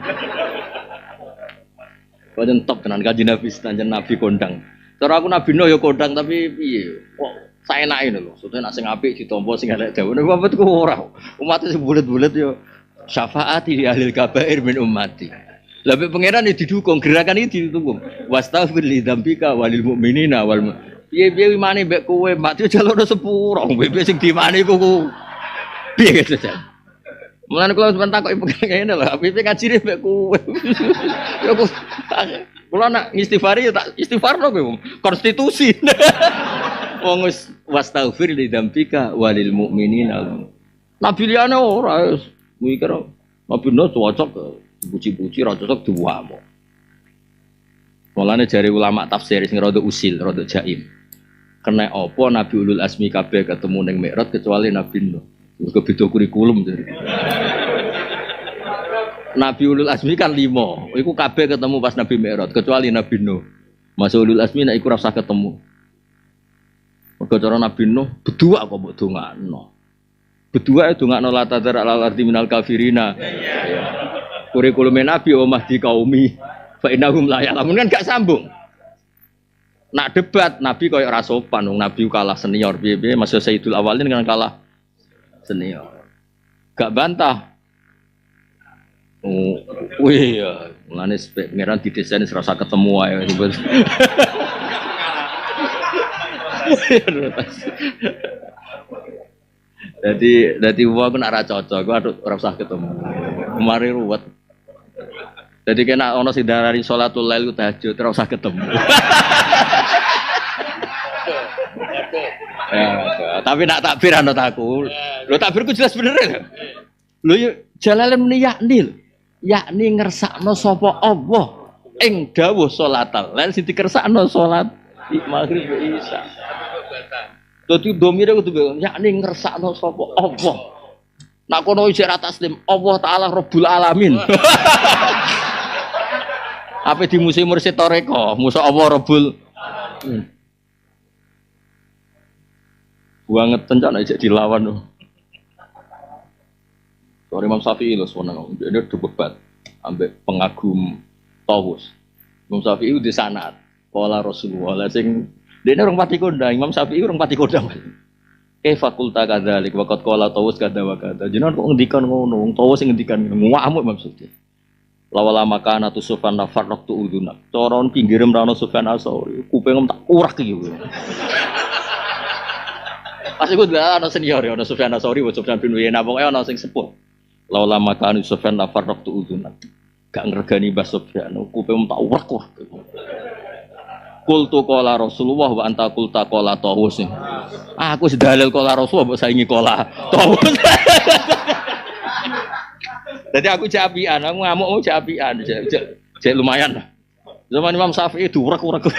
Pancen top tenan Kanjeng Nabi senajan Nabi kondang. Cara aku Nabi no ya kondang tapi piye? Kok saenake lho. Soale nek sing apik ditampa sing elek dawuh. Nek apa ku ora. Umat sing bulet-bulet yo syafaati li ahli kabair min ummati. Lah mek pangeran iki didukung gerakan iki ditunggu. Wastaghfir li dzambika walil mu'minina wal piye-piye imane mbek kowe mati jalukno sepuro. Mbek sing dimane ku piye gitu jan. Mulane kula sampeyan takoki ngene lho, piye ngajine mbek kowe. Ya kula nak istighfari ya tak istighfarno kowe konstitusi. Wong wis wastaghfir li dzambika walil mu'minina. Nabi liyane ora wis mikir Nabi no cocok puji-puji ra cocok duwamu. Mulane jare ulama tafsir sing rada usil, rada jaim. Kena apa Nabi Ulul Azmi kabeh ketemu ning Mi'raj kecuali Nabi Nuh. Mergo beda kurikulum jadi. Nabi Ulul Azmi kan 5. Iku kabeh ketemu pas Nabi Mi'raj kecuali Nabi Nuh. Masuk Ulul Azmi nek iku ora usah ketemu. Mergo cara Nabi Nuh berdua kok mbok dongakno. Berdua itu dongakno la tadzar alal ardi minal kafirina. Kurikulum Nabi omah di kaumi fa innahum la ya'lamun kan gak sambung. Nak debat Nabi koyo ora sopan, wong Nabi kalah senior piye-piye Mas Sayyidul Awalin kan kalah senior. Gak bantah. Oh, wih ya, mulane pengiran didesain serasa ketemu ae. Jadi wong nak ra cocok, aku ora usah ketemu. Kemari ruwet. Jadi kena ono sing darani salatul lail tahajud ora usah ketemu. Ya, tapi nak takbir ana takul. Lho takbirku jelas bener ya. Lho Jalalain muni yakni ngersakno sapa Allah ing dawuh salatal lail sing dikersakno salat maghrib isya. Dadi domire kudu yakni ngersakno sapa Allah. Nak kono isih ra taslim Allah taala Rabbul Alamin. Apa di musim mursid toreko, musa Allah Rabbul. Banget tencak nek dilawan lho. Sore Imam Syafi'i lho seneng, dia debat ambek pengagum Tawus. Imam Syafi'i di sanad, pola Rasulullah sing dene orang pati kondang, Imam Syafi'i orang pati kondang. Fakulta kadzalik waqat qala Tawus kadza wa kadza. Jenengan kok ngendikan ngono, Tawus sing ngendikan ngamuk maksudnya. Lawala makana tu sufan nafar waktu uduna. Coron pinggir merano Sufyan Asauri, kuping tak urak iki. Pas iku ana senior ya, ana Sufyan Asauri, Sufyan bin Uyainah, pokoke ana sing sepuh. Laula makanu Sufyan nafar waktu uduna. Gak ngergani Mbah Sufyan, kuping tak urak. Qultu qala Rasulullah wa anta qulta qala Tawus. Aku wis dalil qala Rasulullah mbok saingi qala Tawus. Jadi aku japian, aku ngamuk japian, jadi lumayan lah. Zaman Imam Syafi'i itu urak-urak.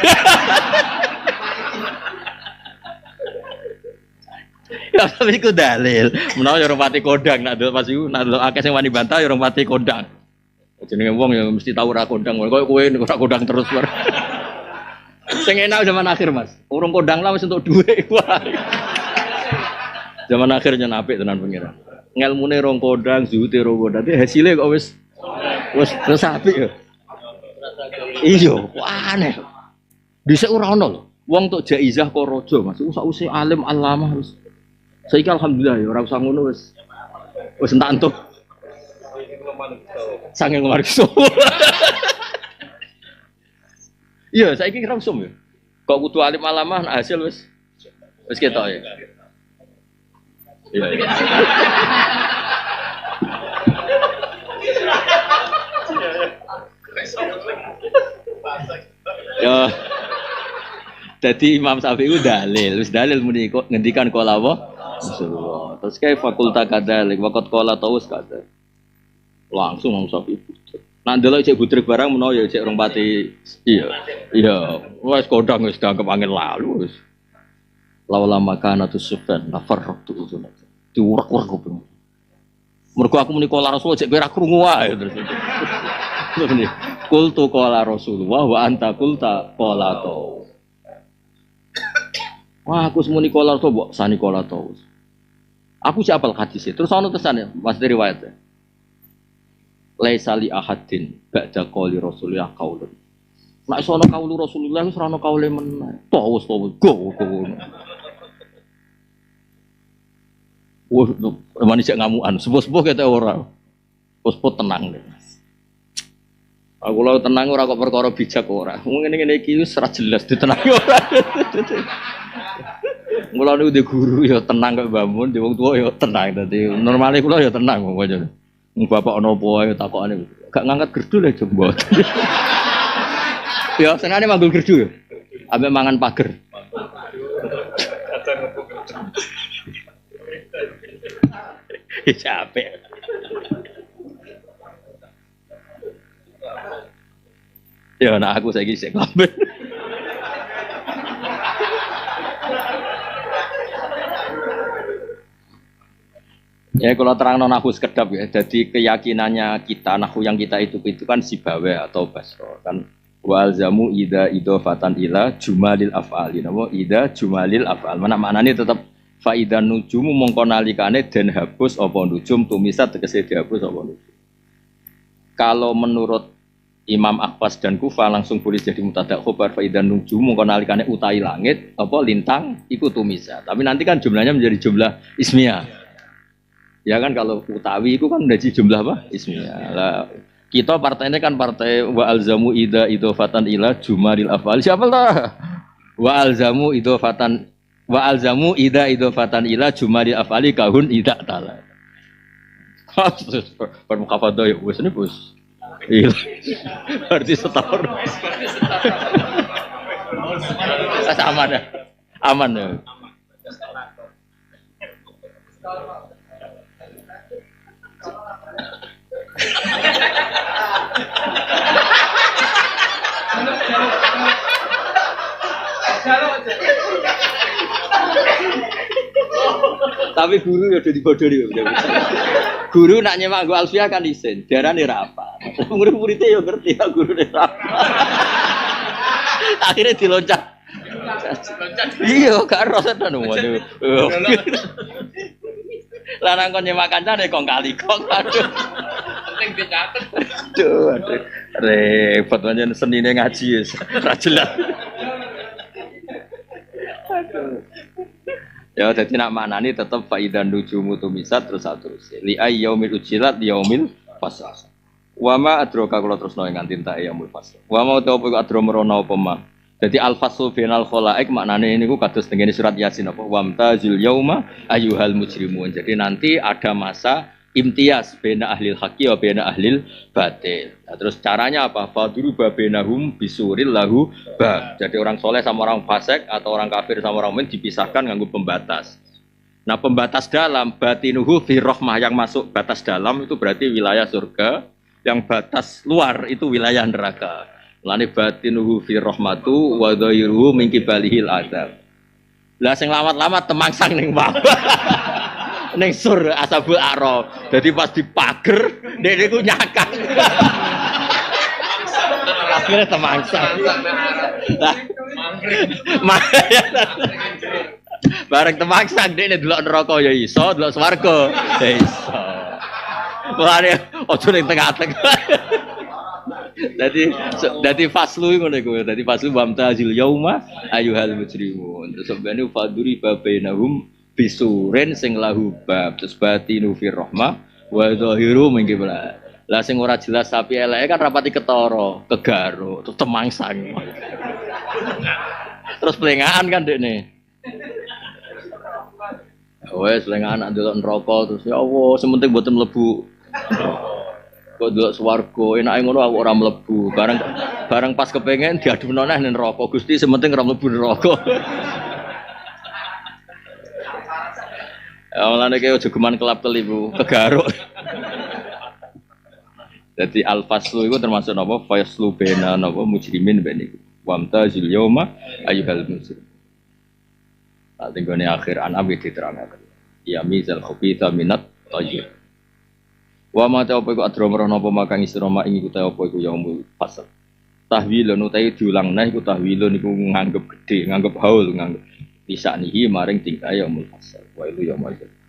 Ya tapi itu dalil. Menawa orang pati kodang, nak dulu pas itu, nak dulu akeh yang wani bantah, orang pati kodang. Jadi ngomong ya mesti tahu rak kodang. Kau kue rak kodang terus bar. Sing enak zaman akhir mas. Urung kodang lah wis untuk duit. Zaman akhirnya napik tenan pengiran. Ngelmune rong kodang, zuhute rong kodang. Dadi hasilnya kok wis apik ya. Iya, aneh. Dhisik ora ono lho. Wong tok jaizah kok raja, Mas. Usah alim alamah wis. Saiki alhamdulillah ya ora usah ngono wis entak entuk. Sange ngemarso. Iya, saiki kira usum ya. Kok kudu alim alamah hasil wis ketok ya. Iya. Ya. Jadi Imam Syafi'i dalil, wis dalil muni kok ngendikan qala apa? Rasulullah. Terus kayak fakulta kadzalik waqat qala Tawus kadza. Langsung Imam Syafi'i. Nah ndelok cek butrek barang menawa ya cek rong pati. Iya. Iya, wis kodang wis dianggap angin lalu wis. Laula makana tu Sufyan nafarraqtu uzun. Diurak-urak kuping. Mergo aku muni qala Rasul cek kowe ra krungu wae terus. Ngene. Qultu qala Rasulullah wa anta qulta qala Tawus. Wah, aku semuni qala Rasul mbok sani qala Tawus. Aku sih apal hadis itu. Terus ono tesane Mas dari riwayat. Laisa li ahadin ba'da qouli Rasulillah qaulun. Nek sono qaulu Rasulullah wis ora ono kaule meneh. Tawus go. Wah, manis jak ngamuan. Sepuh-sepuh kata orang. Sepuh tenang deh. Aku lo tenang ora kok perkara bijak ora. Ngene-ngene iki wis ora jelas ditenangi ora. Mulane udah guru ya tenang kok bangun, di wong tua ya tenang. Dadi normale kula ya tenang pokoknya. Bapak ono apa ae takokane. Gak ngangkat gerdu le jembot. Ya senane manggul gerdu ya. Ambek mangan pager. Capek. Ya nah aku saiki sik kabeh. Ya kalau terang nahu sekedap ya. Jadi keyakinannya kita nahu yang kita itu kan sibawe atau basro kan. Wa alzamu ida idofatan ila jumalil af'ali. Napa ida jumalil af'al. Mana maknane tetap faidan nujumu mongko nalikane den hapus apa nujum tumisat tegese dihapus apa nujum. Kalau menurut Imam Akhwas dan Kufah langsung boleh jadi mubtada khobar fa idan nujum mongko nalikane utai langit apa lintang iku tumisa. Tapi nanti kan jumlahnya menjadi jumlah ismiyah. Ya kan kalau utawi itu kan menjadi jumlah apa? Ismiyah. Lah kita partainya kan partai wa alzamu ida idofatan ila jumaril afal. Siapa lah? Wa alzamu idofatan wa alzamu ida idofatan ila jumaril afali kahun ida tala. Permukafadah ya bos ini bos. Iya. Berarti setahun. Aman ya. Aman ya. Tapi guru ya udah dibodori ya. Guru nak nyemak gua Alfiah kan isin, darane ra apa. Murid-muridnya ya ngerti ya guru ne ra. Akhirnya diloncat. Iya, gak rasa tenan waduh. Lah nang kon nyemak kancane kok kali kok. Aduh. Penting dicatet. Aduh. Repot pancen senine ngaji wis ra jelas. Ya jadi nak maknani tetap faidan nujumu tumisat terus li ay yaumil ujilat yaumil fasl. Wa ma adraka kula terusno nganti ta yaumil fasl. Wa ma ta apa adro merono apa ma. Jadi al faslu bainal khalaik maknane niku kados tengene surat Yasin apa wamtazil yauma ayyuhal mujrimun. Jadi nanti ada masa imtiaz baina ahlil haqqi wa baina ahlil batil. Nah, terus caranya apa? Fadru bainahum bisuril lahu bab. Jadi orang soleh sama orang fasik atau orang kafir sama orang mukmin dipisahkan nganggo pembatas. Nah, pembatas dalam batinuhu fi rahmah yang masuk batas dalam itu berarti wilayah surga, yang batas luar itu wilayah neraka. Lane batinuhu fi rahmatu wa dhairuhu min kibalihil azab. Lah sing lamat-lamat temangsang ning bawah. Neng sur asabul a'raf. Jadi pas dipager, dia niku nyakak. Akhirnya temangsa. Lah, bareng temangsa dia delok neraka ya iso, delok swarga ya iso. Mulane ojo ning tengah-tengah. Dadi faslu ngono iku. Dadi faslu wamtazil yauma ayyuhal mujrimun. Terus sebenarnya faduri bainahum bisuren sing lahu bab terus batinu fi rahmah wa zahiru min qibla. Lah sing ora jelas sapi eleke kan rapati ketara, kegaro, terus temangsang. Terus pelengahan kan dekne. Wes pelengahan nak delok neraka terus ya Allah, sementing mboten mlebu. Kok delok swarga, enake ngono aku ora mlebu. Bareng pas kepengin diadupno neh ning neraka. Gusti sementing ora mlebu neraka. Awalane kaya aja geman kelap-kelip Bu, kegaruk. Jadi al-faslu itu termasuk napa? Faslu baina napa mujrimin ben niku. Wamtazil yauma ayyuhal mujrim. Tak tenggone akhir anam diterangkan. Ya mizal khabitha minat tayyib. Wa ma ta apa iku adro napa makang istiroma ing iku ta apa iku yaumul fasl. Tahwilun utawi diulang nah iku tahwilun iku nganggep gedhe, nganggep haul, nganggep bisa nihi maring tingkah yaumul fasl. Wa itu yaumul fasl.